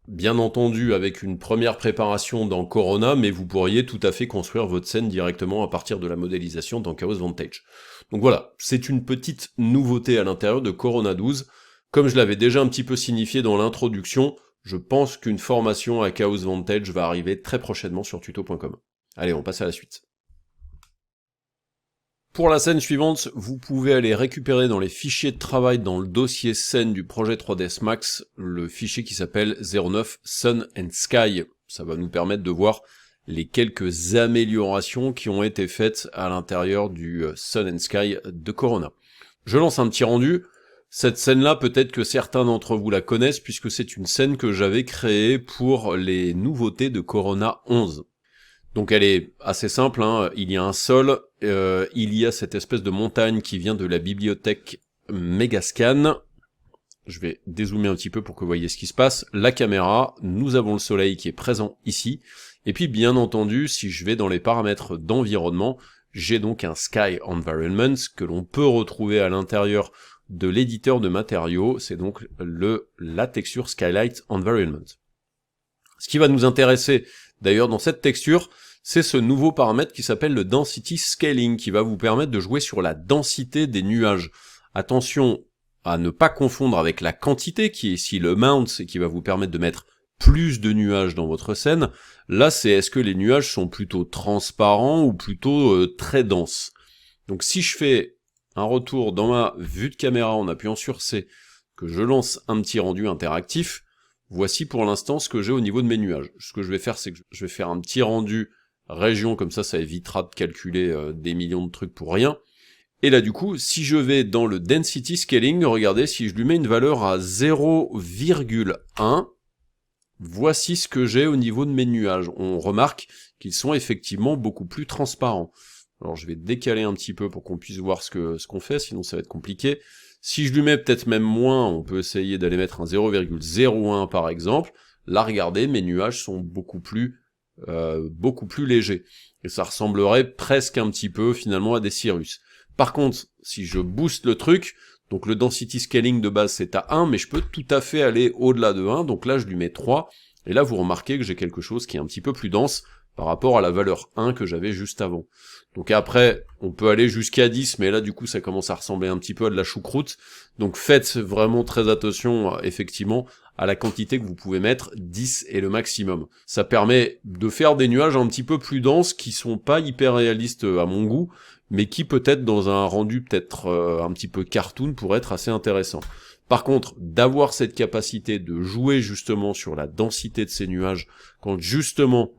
bien entendu avec une première préparation dans Corona, mais vous pourriez tout à fait construire votre scène directement à partir de la modélisation dans Chaos Vantage. Donc voilà, c'est une petite nouveauté à l'intérieur de Corona 12. Comme je l'avais déjà un petit peu signifié dans l'introduction, je pense qu'une formation à Chaos Vantage va arriver très prochainement sur tuto.com. Allez, on passe à la suite. Pour la scène suivante, vous pouvez aller récupérer dans les fichiers de travail dans le dossier scène du projet 3ds Max, le fichier qui s'appelle 09 Sun and Sky. Ça va nous permettre de voir les quelques améliorations qui ont été faites à l'intérieur du Sun and Sky de Corona. Je lance un petit rendu. Cette scène-là, peut-être que certains d'entre vous la connaissent puisque c'est une scène que j'avais créée pour les nouveautés de Corona 11. Donc elle est assez simple, il y a un sol, il y a cette espèce de montagne qui vient de la bibliothèque Megascan. Je vais dézoomer un petit peu pour que vous voyez ce qui se passe. La caméra, nous avons le soleil qui est présent ici. Et puis bien entendu, si je vais dans les paramètres d'environnement, j'ai donc un Sky Environment que l'on peut retrouver à l'intérieur de l'éditeur de matériaux. C'est donc la texture Skylight Environment. Ce qui va nous intéresser d'ailleurs dans cette texture, c'est ce nouveau paramètre qui s'appelle le Density Scaling, qui va vous permettre de jouer sur la densité des nuages. Attention à ne pas confondre avec la quantité, qui est ici le Amount, et qui va vous permettre de mettre plus de nuages dans votre scène. Là, c'est est-ce que les nuages sont plutôt transparents ou plutôt très denses. Donc si je fais un retour dans ma vue de caméra en appuyant sur C, que je lance un petit rendu interactif, voici pour l'instant ce que j'ai au niveau de mes nuages. Ce que je vais faire, c'est que je vais faire un petit rendu région, comme ça évitera de calculer des millions de trucs pour rien. Et là du coup, si je vais dans le Density Scaling, regardez, si je lui mets une valeur à 0,1, voici ce que j'ai au niveau de mes nuages. On remarque qu'ils sont effectivement beaucoup plus transparents. Alors je vais décaler un petit peu pour qu'on puisse voir ce qu'on fait, sinon ça va être compliqué. Si je lui mets peut-être même moins, on peut essayer d'aller mettre un 0,01 par exemple. là regardez, mes nuages sont beaucoup plus légers. Et ça ressemblerait presque un petit peu finalement à des cirrus. Par contre, si je booste le truc, donc le density scaling de base c'est à 1, mais je peux tout à fait aller au-delà de 1, donc là je lui mets 3, et là vous remarquez que j'ai quelque chose qui est un petit peu plus dense par rapport à la valeur 1 que j'avais juste avant. Donc après, on peut aller jusqu'à 10, mais là du coup ça commence à ressembler un petit peu à de la choucroute, donc faites vraiment très attention effectivement à la quantité que vous pouvez mettre, 10 est le maximum. Ça permet de faire des nuages un petit peu plus denses qui sont pas hyper réalistes à mon goût, mais qui peut-être dans un rendu peut-être un petit peu cartoon pourrait être assez intéressant. Par contre, d'avoir cette capacité de jouer justement sur la densité de ces nuages, quand justement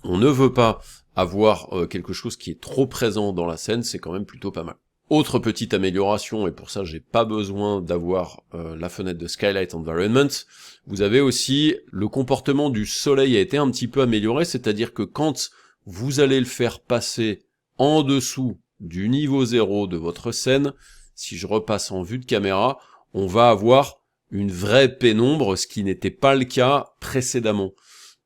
on ne veut pas avoir quelque chose qui est trop présent dans la scène, c'est quand même plutôt pas mal. Autre petite amélioration, et pour ça j'ai pas besoin d'avoir la fenêtre de Skylight Environment, vous avez aussi le comportement du soleil a été un petit peu amélioré, c'est-à-dire que quand vous allez le faire passer en dessous du niveau 0 de votre scène, si je repasse en vue de caméra, on va avoir une vraie pénombre, ce qui n'était pas le cas précédemment.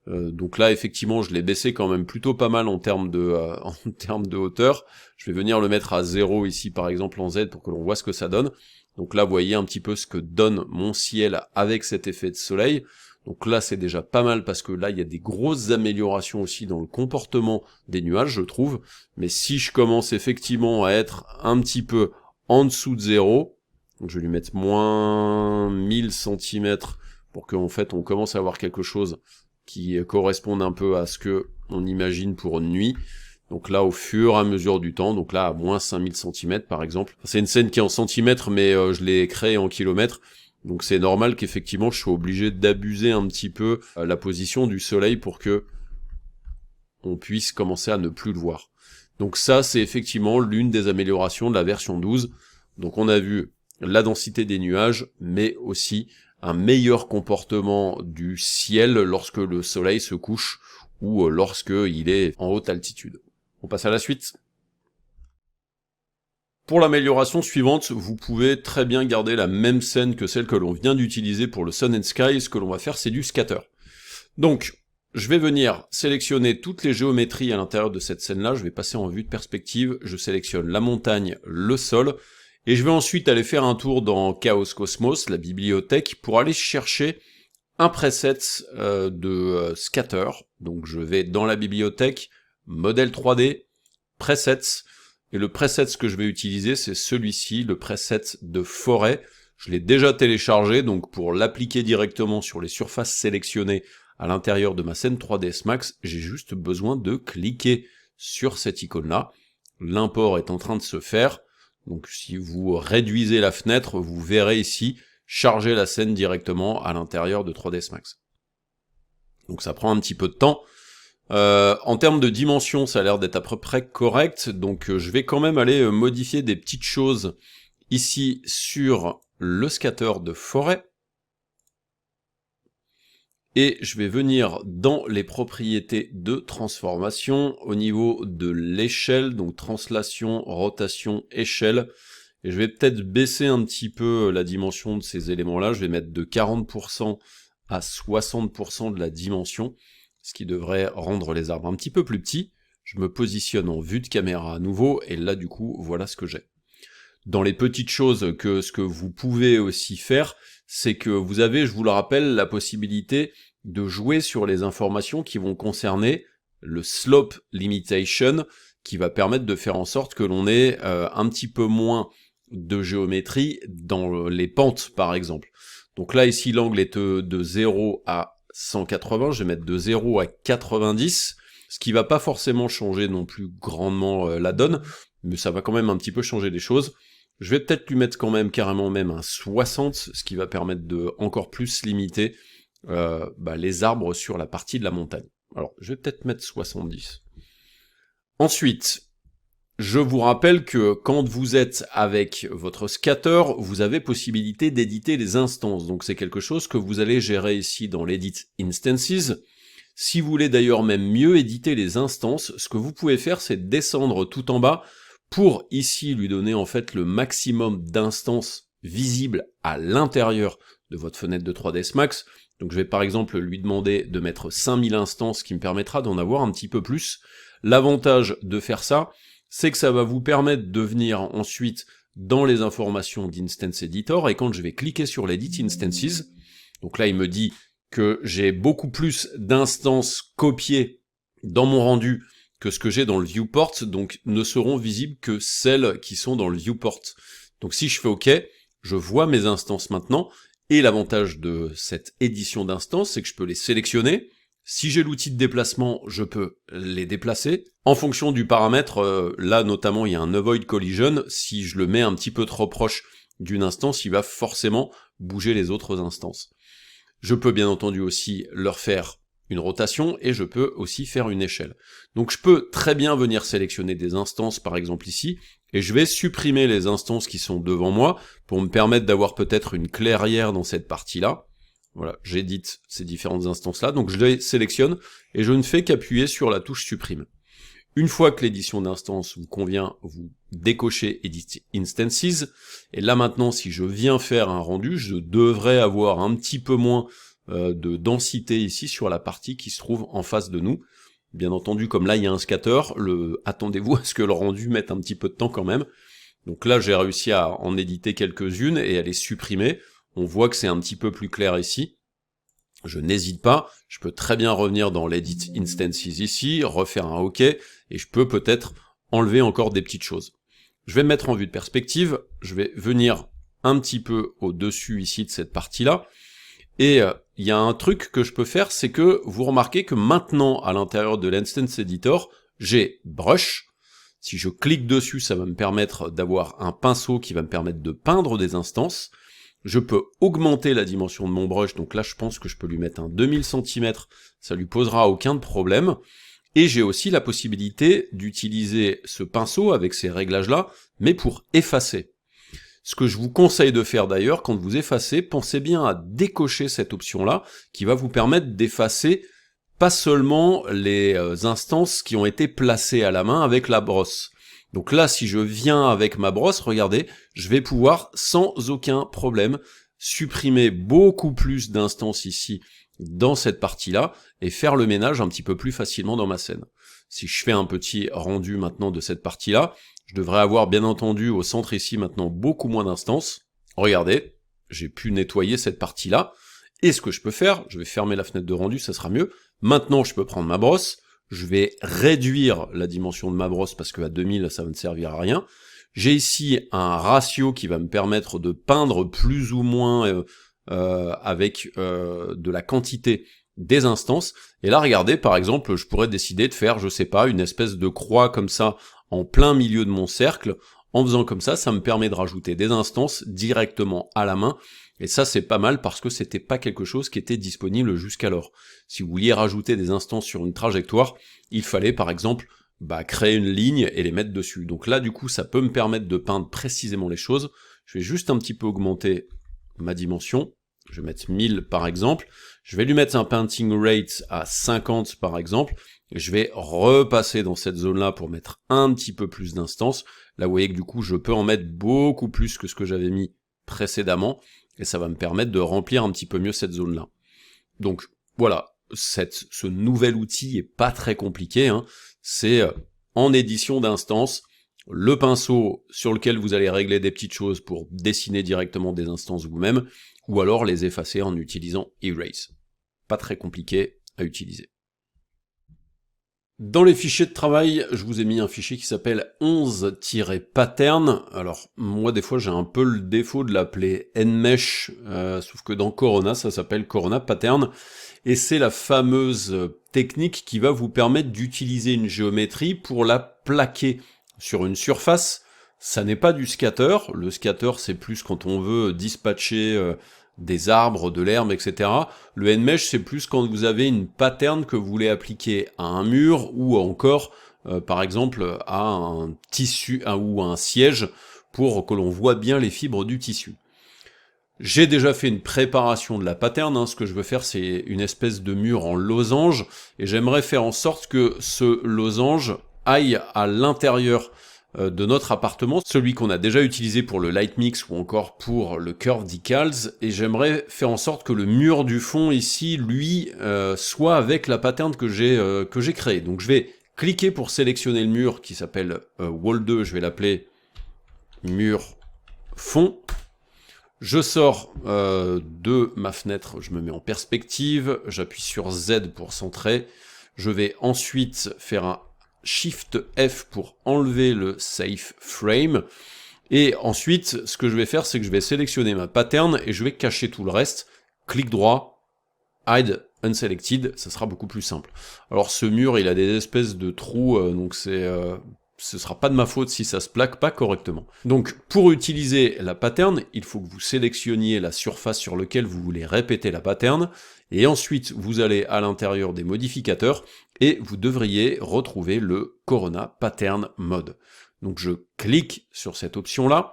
Donc là, effectivement, je l'ai baissé quand même plutôt pas mal en termes de hauteur. Je vais venir le mettre à 0 ici, par exemple, en Z, pour que l'on voit ce que ça donne. Donc là, vous voyez un petit peu ce que donne mon ciel avec cet effet de soleil. Donc là, c'est déjà pas mal, parce que là, il y a des grosses améliorations aussi dans le comportement des nuages, je trouve. Mais si je commence effectivement à être un petit peu en dessous de 0, donc je vais lui mettre moins 1000 cm, pour qu'en fait, on commence à avoir quelque chose qui correspondent un peu à ce que on imagine pour une nuit. Donc là, au fur et à mesure du temps, donc là, à moins 5000 cm par exemple. C'est une scène qui est en centimètres, mais je l'ai créée en kilomètres. Donc c'est normal qu'effectivement, je sois obligé d'abuser un petit peu la position du soleil pour que on puisse commencer à ne plus le voir. Donc ça, c'est effectivement l'une des améliorations de la version 12. Donc on a vu la densité des nuages, mais aussi un meilleur comportement du ciel lorsque le soleil se couche ou lorsque il est en haute altitude. On passe à la suite. Pour l'amélioration suivante, vous pouvez très bien garder la même scène que celle que l'on vient d'utiliser pour le Sun and Sky. Ce que l'on va faire, c'est du scatter. Donc, je vais venir sélectionner toutes les géométries à l'intérieur de cette scène-là. Je vais passer en vue de perspective. Je sélectionne la montagne, le sol. Et je vais ensuite aller faire un tour dans Chaos Cosmos, la bibliothèque, pour aller chercher un preset de scatter. Donc je vais dans la bibliothèque, modèle 3D, presets, et le preset que je vais utiliser, c'est celui-ci, le preset de forêt. Je l'ai déjà téléchargé, donc pour l'appliquer directement sur les surfaces sélectionnées à l'intérieur de ma scène 3ds Max, j'ai juste besoin de cliquer sur cette icône-là. L'import est en train de se faire. Donc si vous réduisez la fenêtre, vous verrez ici charger la scène directement à l'intérieur de 3ds Max. Donc ça prend un petit peu de temps. En termes de dimension, ça a l'air d'être à peu près correct. Donc je vais quand même aller modifier des petites choses ici sur le scatter de forêt. Et je vais venir dans les propriétés de transformation au niveau de l'échelle, donc translation, rotation, échelle. Et je vais peut-être baisser un petit peu la dimension de ces éléments-là. Je vais mettre de 40% à 60% de la dimension, ce qui devrait rendre les arbres un petit peu plus petits. Je me positionne en vue de caméra à nouveau, et là du coup, voilà ce que j'ai. Dans les petites choses, ce que vous pouvez aussi faire, c'est que vous avez, je vous le rappelle, la possibilité de jouer sur les informations qui vont concerner le slope limitation, qui va permettre de faire en sorte que l'on ait un petit peu moins de géométrie dans les pentes, par exemple. Donc là, ici, l'angle est de 0 à 180, je vais mettre de 0 à 90, ce qui va pas forcément changer non plus grandement la donne, mais ça va quand même un petit peu changer les choses. Je vais peut-être lui mettre quand même carrément même un 60, ce qui va permettre de encore plus limiter les arbres sur la partie de la montagne. Alors, je vais peut-être mettre 70. Ensuite, je vous rappelle que quand vous êtes avec votre scatter, vous avez possibilité d'éditer les instances. Donc c'est quelque chose que vous allez gérer ici dans l'Edit Instances. Si vous voulez d'ailleurs même mieux éditer les instances, ce que vous pouvez faire, c'est descendre tout en bas pour ici lui donner en fait le maximum d'instances visibles à l'intérieur de votre fenêtre de 3ds Max. Donc je vais par exemple lui demander de mettre 5000 instances, qui me permettra d'en avoir un petit peu plus. L'avantage de faire ça, c'est que ça va vous permettre de venir ensuite dans les informations d'Instance Editor, et quand je vais cliquer sur l'Edit Instances, donc là il me dit que j'ai beaucoup plus d'instances copiées dans mon rendu que ce que j'ai dans le viewport, donc ne seront visibles que celles qui sont dans le viewport. Donc si je fais OK, je vois mes instances maintenant, et l'avantage de cette édition d'instances, c'est que je peux les sélectionner. Si j'ai l'outil de déplacement, je peux les déplacer. En fonction du paramètre, là notamment il y a un Avoid Collision, si je le mets un petit peu trop proche d'une instance, il va forcément bouger les autres instances. Je peux bien entendu aussi leur faire une rotation, et je peux aussi faire une échelle. Donc je peux très bien venir sélectionner des instances, par exemple ici, et je vais supprimer les instances qui sont devant moi, pour me permettre d'avoir peut-être une clairière dans cette partie-là. Voilà, j'édite ces différentes instances-là, donc je les sélectionne, et je ne fais qu'appuyer sur la touche supprime. Une fois que l'édition d'instance vous convient, vous décochez Edit Instances, et là maintenant, si je viens faire un rendu, je devrais avoir un petit peu moins de densité ici sur la partie qui se trouve en face de nous. Bien entendu, comme là il y a un scatter, attendez-vous à ce que le rendu mette un petit peu de temps quand même. Donc là j'ai réussi à en éditer quelques-unes et à les supprimer. On voit que c'est un petit peu plus clair ici. Je n'hésite pas, je peux très bien revenir dans l'Edit Instances ici, refaire un OK, et je peux peut-être enlever encore des petites choses. Je vais me mettre en vue de perspective, je vais venir un petit peu au-dessus ici de cette partie-là, et il y a un truc que je peux faire, c'est que vous remarquez que maintenant, à l'intérieur de l'Instance Editor, j'ai Brush. Si je clique dessus, ça va me permettre d'avoir un pinceau qui va me permettre de peindre des instances. Je peux augmenter la dimension de mon brush, donc là je pense que je peux lui mettre un 2000 cm, ça lui posera aucun problème. Et j'ai aussi la possibilité d'utiliser ce pinceau avec ces réglages-là, mais pour effacer. Ce que je vous conseille de faire d'ailleurs, quand vous effacez, pensez bien à décocher cette option-là, qui va vous permettre d'effacer pas seulement les instances qui ont été placées à la main avec la brosse. Donc là, si je viens avec ma brosse, regardez, je vais pouvoir sans aucun problème supprimer beaucoup plus d'instances ici dans cette partie-là et faire le ménage un petit peu plus facilement dans ma scène. Si je fais un petit rendu maintenant de cette partie-là, je devrais avoir bien entendu au centre ici maintenant beaucoup moins d'instances. Regardez, j'ai pu nettoyer cette partie-là. Et ce que je peux faire, je vais fermer la fenêtre de rendu, ça sera mieux. Maintenant, je peux prendre ma brosse, je vais réduire la dimension de ma brosse parce qu'à 2000, ça va ne servir à rien. J'ai ici un ratio qui va me permettre de peindre plus ou moins avec de la quantité des instances. Et là, regardez, par exemple, je pourrais décider de faire, je sais pas, une espèce de croix comme ça en plein milieu de mon cercle. En faisant comme ça me permet de rajouter des instances directement à la main. Et ça, c'est pas mal parce que c'était pas quelque chose qui était disponible jusqu'alors. Si vous vouliez rajouter des instances sur une trajectoire, il fallait par exemple créer une ligne et les mettre dessus. Donc là, du coup, ça peut me permettre de peindre précisément les choses. Je vais juste un petit peu augmenter ma dimension. Je vais mettre 1000 par exemple. Je vais lui mettre un painting rate à 50 par exemple. Et je vais repasser dans cette zone-là pour mettre un petit peu plus d'instances. Là, vous voyez que du coup, je peux en mettre beaucoup plus que ce que j'avais mis précédemment. Et ça va me permettre de remplir un petit peu mieux cette zone-là. Donc voilà, ce nouvel outil est pas très compliqué, hein. C'est en édition d'instances, le pinceau sur lequel vous allez régler des petites choses pour dessiner directement des instances vous-même, ou alors les effacer en utilisant Erase. Pas très compliqué à utiliser. Dans les fichiers de travail, je vous ai mis un fichier qui s'appelle 11-pattern. Alors, moi, des fois, j'ai un peu le défaut de l'appeler nmesh, sauf que dans Corona, ça s'appelle Corona Pattern, et c'est la fameuse technique qui va vous permettre d'utiliser une géométrie pour la plaquer sur une surface. Ça n'est pas du scatter. Le scatter, c'est plus quand on veut dispatcher des arbres, de l'herbe, etc. Le nmesh, c'est plus quand vous avez une pattern que vous voulez appliquer à un mur ou encore, par exemple, à un tissu ou à un siège pour que l'on voit bien les fibres du tissu. J'ai déjà fait une préparation de la pattern, hein. Ce que je veux faire, c'est une espèce de mur en losange, et j'aimerais faire en sorte que ce losange aille à l'intérieur de notre appartement, celui qu'on a déjà utilisé pour le light mix ou encore pour le curve decals, et j'aimerais faire en sorte que le mur du fond ici, lui, soit avec la pattern que j'ai créée. Donc je vais cliquer pour sélectionner le mur qui s'appelle Wall 2, je vais l'appeler mur fond. Je sors de ma fenêtre, je me mets en perspective, j'appuie sur Z pour centrer, je vais ensuite faire un Shift F pour enlever le Safe Frame, et ensuite, ce que je vais faire, c'est que je vais sélectionner ma pattern et je vais cacher tout le reste, clic droit, Hide Unselected, ça sera beaucoup plus simple. Alors ce mur, il a des espèces de trous, donc ce sera pas de ma faute si ça se plaque pas correctement. Donc, pour utiliser la pattern, il faut que vous sélectionniez la surface sur laquelle vous voulez répéter la pattern, et ensuite, vous allez à l'intérieur des modificateurs, et vous devriez retrouver le Corona Pattern Mode. Donc, je clique sur cette option-là,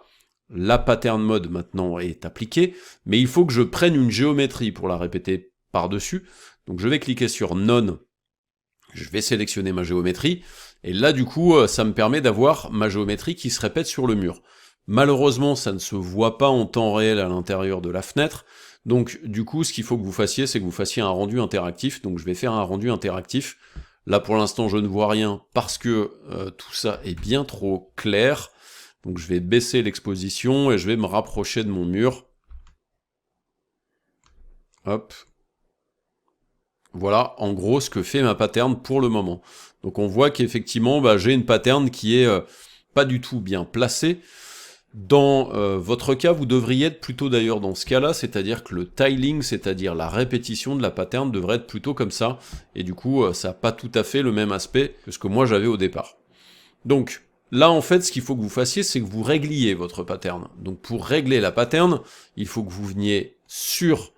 la Pattern Mode maintenant est appliquée, mais il faut que je prenne une géométrie pour la répéter par-dessus. Donc, je vais cliquer sur None, je vais sélectionner ma géométrie, et là du coup ça me permet d'avoir ma géométrie qui se répète sur le mur. Malheureusement ça ne se voit pas en temps réel à l'intérieur de la fenêtre, donc du coup ce qu'il faut que vous fassiez, c'est que vous fassiez un rendu interactif. Donc je vais faire un rendu interactif. Là pour l'instant je ne vois rien parce que tout ça est bien trop clair, donc je vais baisser l'exposition et je vais me rapprocher de mon mur. Hop. Voilà, en gros, ce que fait ma pattern pour le moment. Donc on voit qu'effectivement, j'ai une pattern qui est pas du tout bien placée. Dans votre cas, vous devriez être plutôt d'ailleurs dans ce cas-là, c'est-à-dire que le tiling, c'est-à-dire la répétition de la pattern, devrait être plutôt comme ça. Et du coup, ça n'a pas tout à fait le même aspect que ce que moi j'avais au départ. Donc, là, en fait, ce qu'il faut que vous fassiez, c'est que vous régliez votre pattern. Donc pour régler la pattern, il faut que vous veniez sur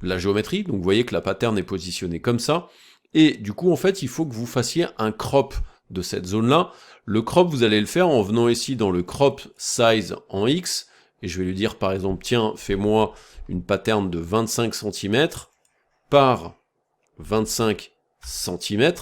la géométrie, donc vous voyez que la pattern est positionnée comme ça, et du coup en fait il faut que vous fassiez un crop de cette zone-là. Le crop, vous allez le faire en venant ici dans le crop size en X, et je vais lui dire par exemple, tiens, fais-moi une pattern de 25 cm par 25 cm.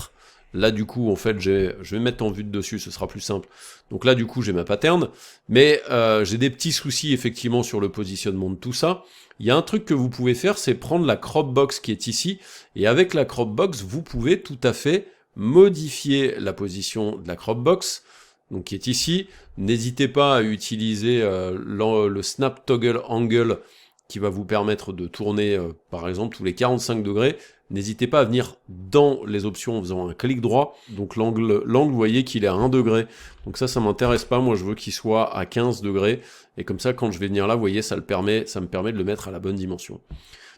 Là du coup en fait je vais mettre en vue de dessus, ce sera plus simple. Donc là du coup j'ai ma pattern, mais j'ai des petits soucis effectivement sur le positionnement de tout ça. Il y a un truc que vous pouvez faire, c'est prendre la crop box qui est ici, et avec la crop box vous pouvez tout à fait modifier la position de la crop box, donc qui est ici. N'hésitez pas à utiliser le snap toggle angle qui va vous permettre de tourner par exemple tous les 45 degrés. N'hésitez pas à venir dans les options en faisant un clic droit. Donc l'angle, vous voyez qu'il est à 1 degré. Donc ça m'intéresse pas. Moi, je veux qu'il soit à 15 degrés. Et comme ça, quand je vais venir là, vous voyez, ça me permet de le mettre à la bonne dimension.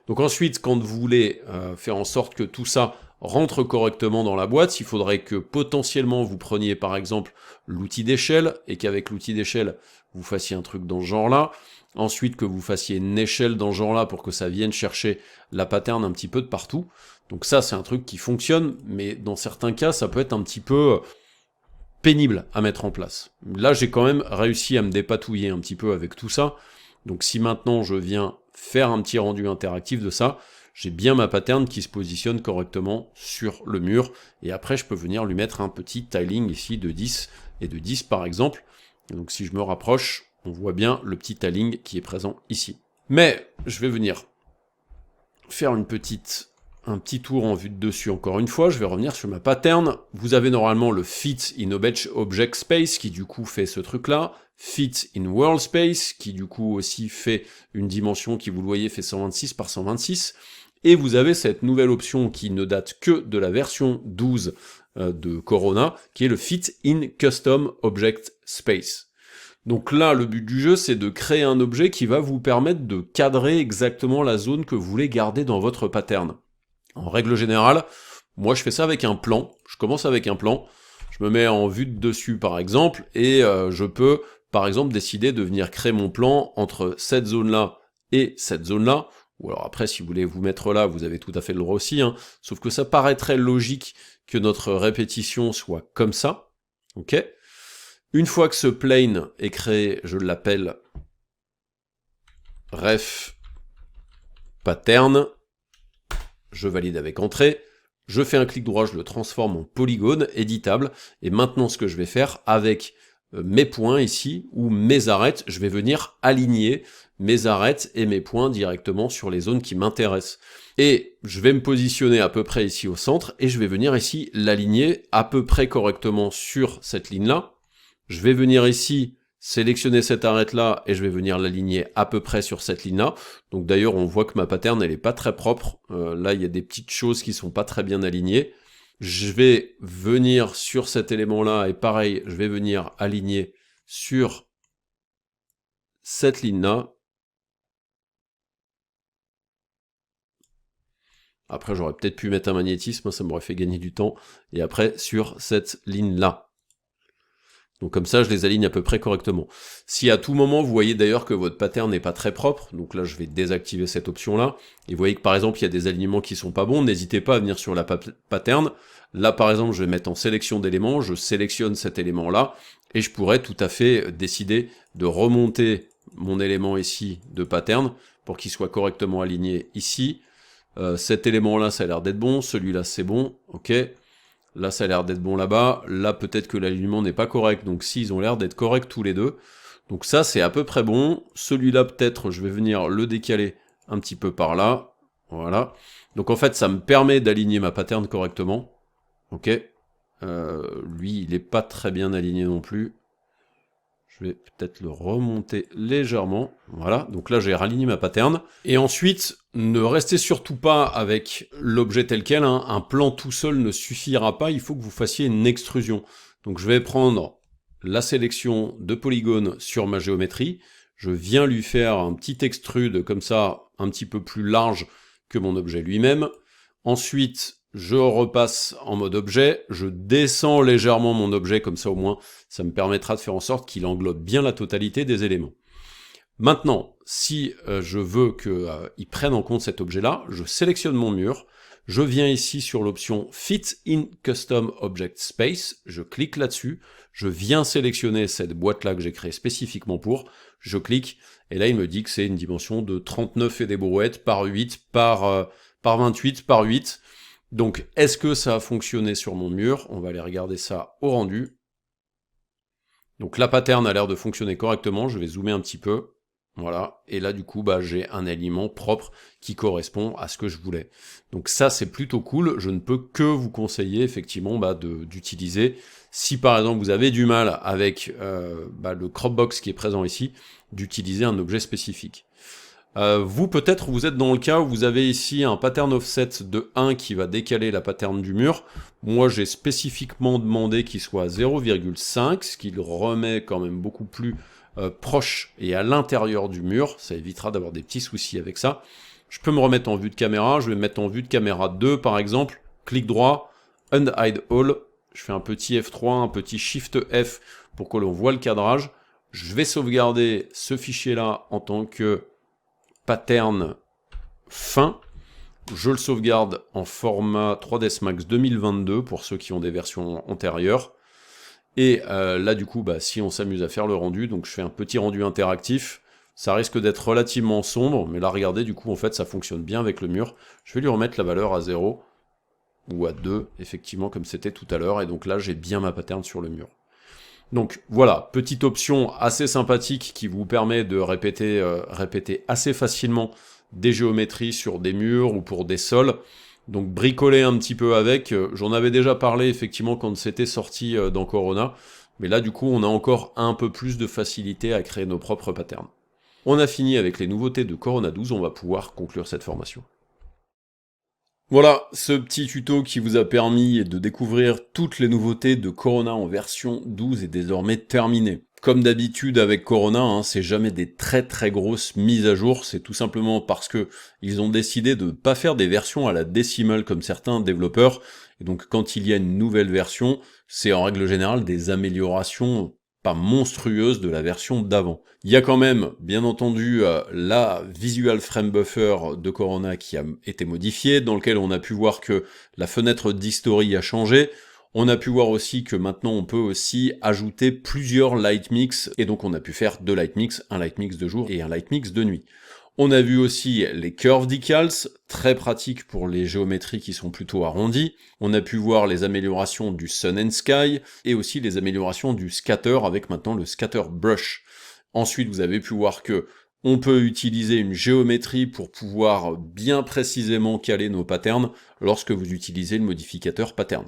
Donc ensuite, quand vous voulez faire en sorte que tout ça rentre correctement dans la boîte, il faudrait que potentiellement vous preniez par exemple l'outil d'échelle et qu'avec l'outil d'échelle, vous fassiez un truc dans ce genre-là. Ensuite, que vous fassiez une échelle dans ce genre-là pour que ça vienne chercher la pattern un petit peu de partout. Donc ça, c'est un truc qui fonctionne, mais dans certains cas, ça peut être un petit peu pénible à mettre en place. Là, j'ai quand même réussi à me dépatouiller un petit peu avec tout ça. Donc si maintenant je viens faire un petit rendu interactif de ça, j'ai bien ma pattern qui se positionne correctement sur le mur. Et après, je peux venir lui mettre un petit tiling ici de 10 et de 10 par exemple. Et donc si je me rapproche, on voit bien le petit tiling qui est présent ici. Mais je vais venir faire un petit tour en vue de dessus encore une fois. Je vais revenir sur ma pattern. Vous avez normalement le Fit in Object Space qui du coup fait ce truc-là. Fit in World Space qui du coup aussi fait une dimension qui, vous le voyez, fait 126 par 126. Et vous avez cette nouvelle option qui ne date que de la version 12 de Corona, qui est le Fit in Custom Object Space. Donc là, le but du jeu, c'est de créer un objet qui va vous permettre de cadrer exactement la zone que vous voulez garder dans votre pattern. En règle générale, moi je fais ça avec un plan. Je commence avec un plan, je me mets en vue de dessus par exemple, et je peux par exemple décider de venir créer mon plan entre cette zone-là et cette zone-là. Ou alors après, si vous voulez vous mettre là, vous avez tout à fait le droit aussi, hein. Sauf que ça paraîtrait logique que notre répétition soit comme ça. Ok ? Une fois que ce plane est créé, je l'appelle ref pattern, je valide avec entrée, je fais un clic droit, je le transforme en polygone éditable, et maintenant ce que je vais faire avec mes points ici, ou mes arêtes, je vais venir aligner mes arêtes et mes points directement sur les zones qui m'intéressent. Et je vais me positionner à peu près ici au centre, et je vais venir ici l'aligner à peu près correctement sur cette ligne-là. Je vais venir ici sélectionner cette arête-là, et je vais venir l'aligner à peu près sur cette ligne-là. Donc d'ailleurs, on voit que ma pattern, elle est pas très propre. Là, il y a des petites choses qui sont pas très bien alignées. Je vais venir sur cet élément-là, et pareil, je vais venir aligner sur cette ligne-là. Après, j'aurais peut-être pu mettre un magnétisme, ça m'aurait fait gagner du temps. Et après, sur cette ligne-là. Donc comme ça, je les aligne à peu près correctement. Si à tout moment, vous voyez d'ailleurs que votre pattern n'est pas très propre, donc là, je vais désactiver cette option-là, et vous voyez que par exemple, il y a des alignements qui sont pas bons, n'hésitez pas à venir sur la pattern. Là, par exemple, je vais mettre en sélection d'éléments, je sélectionne cet élément-là, et je pourrais tout à fait décider de remonter mon élément ici de pattern, pour qu'il soit correctement aligné ici. Cet élément-là, ça a l'air d'être bon, celui-là, c'est bon, ok. Là, ça a l'air d'être bon là-bas. Là, peut-être que l'alignement n'est pas correct. Donc, si, ils ont l'air d'être corrects tous les deux. Donc ça, c'est à peu près bon. Celui-là, peut-être, je vais venir le décaler un petit peu par là. Voilà. Donc, en fait, ça me permet d'aligner ma pattern correctement. Ok. Lui, il n'est pas très bien aligné non plus. Je vais peut-être le remonter légèrement. Voilà, donc là j'ai raligné ma pattern. Et ensuite, ne restez surtout pas avec l'objet tel quel, hein. Un plan tout seul ne suffira pas, il faut que vous fassiez une extrusion. Donc je vais prendre la sélection de polygone sur ma géométrie. Je viens lui faire un petit extrude comme ça, un petit peu plus large que mon objet lui-même. Ensuite, je repasse en mode objet, je descends légèrement mon objet, comme ça au moins, ça me permettra de faire en sorte qu'il englobe bien la totalité des éléments. Maintenant, si je veux qu'il prenne en compte cet objet-là, je sélectionne mon mur, je viens ici sur l'option Fit in Custom Object Space, je clique là-dessus, je viens sélectionner cette boîte-là que j'ai créée spécifiquement pour, je clique, et là il me dit que c'est une dimension de 39 et des brouettes par 8 par 28 par 8. Donc, est-ce que ça a fonctionné sur mon mur? On va aller regarder ça au rendu. Donc, la pattern a l'air de fonctionner correctement. Je vais zoomer un petit peu. Voilà. Et là, du coup, j'ai un aliment propre qui correspond à ce que je voulais. Donc, ça, c'est plutôt cool. Je ne peux que vous conseiller, effectivement, d'utiliser. Si, par exemple, vous avez du mal avec le crop box qui est présent ici, d'utiliser un objet spécifique. Vous, peut-être, vous êtes dans le cas où vous avez ici un pattern offset de 1 qui va décaler la pattern du mur. Moi, j'ai spécifiquement demandé qu'il soit à 0,5, ce qui le remet quand même beaucoup plus proche et à l'intérieur du mur. Ça évitera d'avoir des petits soucis avec ça. Je peux me remettre en vue de caméra. Je vais me mettre en vue de caméra 2, par exemple. Clic droit, Unhide All. Je fais un petit F3, un petit Shift F pour que l'on voit le cadrage. Je vais sauvegarder ce fichier-là en tant que pattern fin, je le sauvegarde en format 3ds Max 2022 pour ceux qui ont des versions antérieures. Et là du coup, si on s'amuse à faire le rendu, donc je fais un petit rendu interactif, ça risque d'être relativement sombre, mais là regardez, du coup en fait ça fonctionne bien avec le mur. Je vais lui remettre la valeur à 0, ou à 2, effectivement comme c'était tout à l'heure, et donc là j'ai bien ma pattern sur le mur. Donc voilà, petite option assez sympathique qui vous permet de répéter assez facilement des géométries sur des murs ou pour des sols. Donc bricoler un petit peu avec, j'en avais déjà parlé effectivement quand c'était sorti dans Corona, mais là du coup on a encore un peu plus de facilité à créer nos propres patterns. On a fini avec les nouveautés de Corona 12, on va pouvoir conclure cette formation. Voilà, ce petit tuto qui vous a permis de découvrir toutes les nouveautés de Corona en version 12 est désormais terminé. Comme d'habitude avec Corona, c'est jamais des très très grosses mises à jour, c'est tout simplement parce que ils ont décidé de ne pas faire des versions à la décimale comme certains développeurs, et donc quand il y a une nouvelle version, c'est en règle générale des améliorations pas monstrueuse de la version d'avant. Il y a quand même, bien entendu, la Visual Frame Buffer de Corona qui a été modifiée, dans lequel on a pu voir que la fenêtre d'History a changé. On a pu voir aussi que maintenant on peut aussi ajouter plusieurs light mix, et donc on a pu faire deux light mix, un light mix de jour et un light mix de nuit. On a vu aussi les curve decals, très pratiques pour les géométries qui sont plutôt arrondies. On a pu voir les améliorations du Sun and Sky, et aussi les améliorations du scatter avec maintenant le scatter brush. Ensuite, vous avez pu voir que on peut utiliser une géométrie pour pouvoir bien précisément caler nos patterns lorsque vous utilisez le modificateur pattern.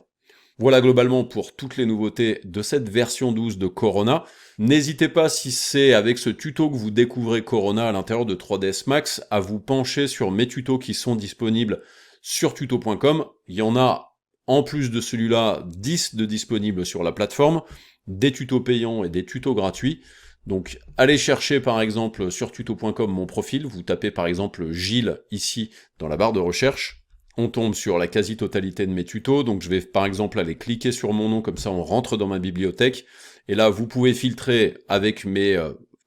Voilà globalement pour toutes les nouveautés de cette version 12 de Corona. N'hésitez pas, si c'est avec ce tuto que vous découvrez Corona à l'intérieur de 3ds Max, à vous pencher sur mes tutos qui sont disponibles sur tuto.com. Il y en a, en plus de celui-là, 10 de disponibles sur la plateforme, des tutos payants et des tutos gratuits. Donc allez chercher par exemple sur tuto.com mon profil, vous tapez par exemple Gilles ici dans la barre de recherche. On tombe sur la quasi-totalité de mes tutos, donc je vais par exemple aller cliquer sur mon nom, comme ça on rentre dans ma bibliothèque, et là vous pouvez filtrer avec mes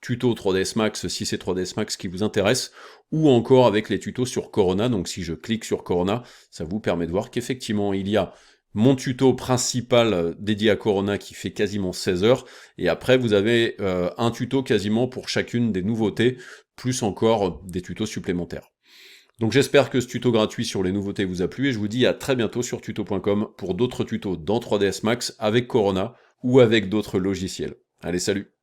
tutos 3ds Max si c'est 3ds Max qui vous intéresse, ou encore avec les tutos sur Corona, donc si je clique sur Corona, ça vous permet de voir qu'effectivement il y a mon tuto principal dédié à Corona qui fait quasiment 16 heures, et après vous avez un tuto quasiment pour chacune des nouveautés, plus encore des tutos supplémentaires. Donc j'espère que ce tuto gratuit sur les nouveautés vous a plu, et je vous dis à très bientôt sur tuto.com pour d'autres tutos dans 3ds Max avec Corona ou avec d'autres logiciels. Allez, salut!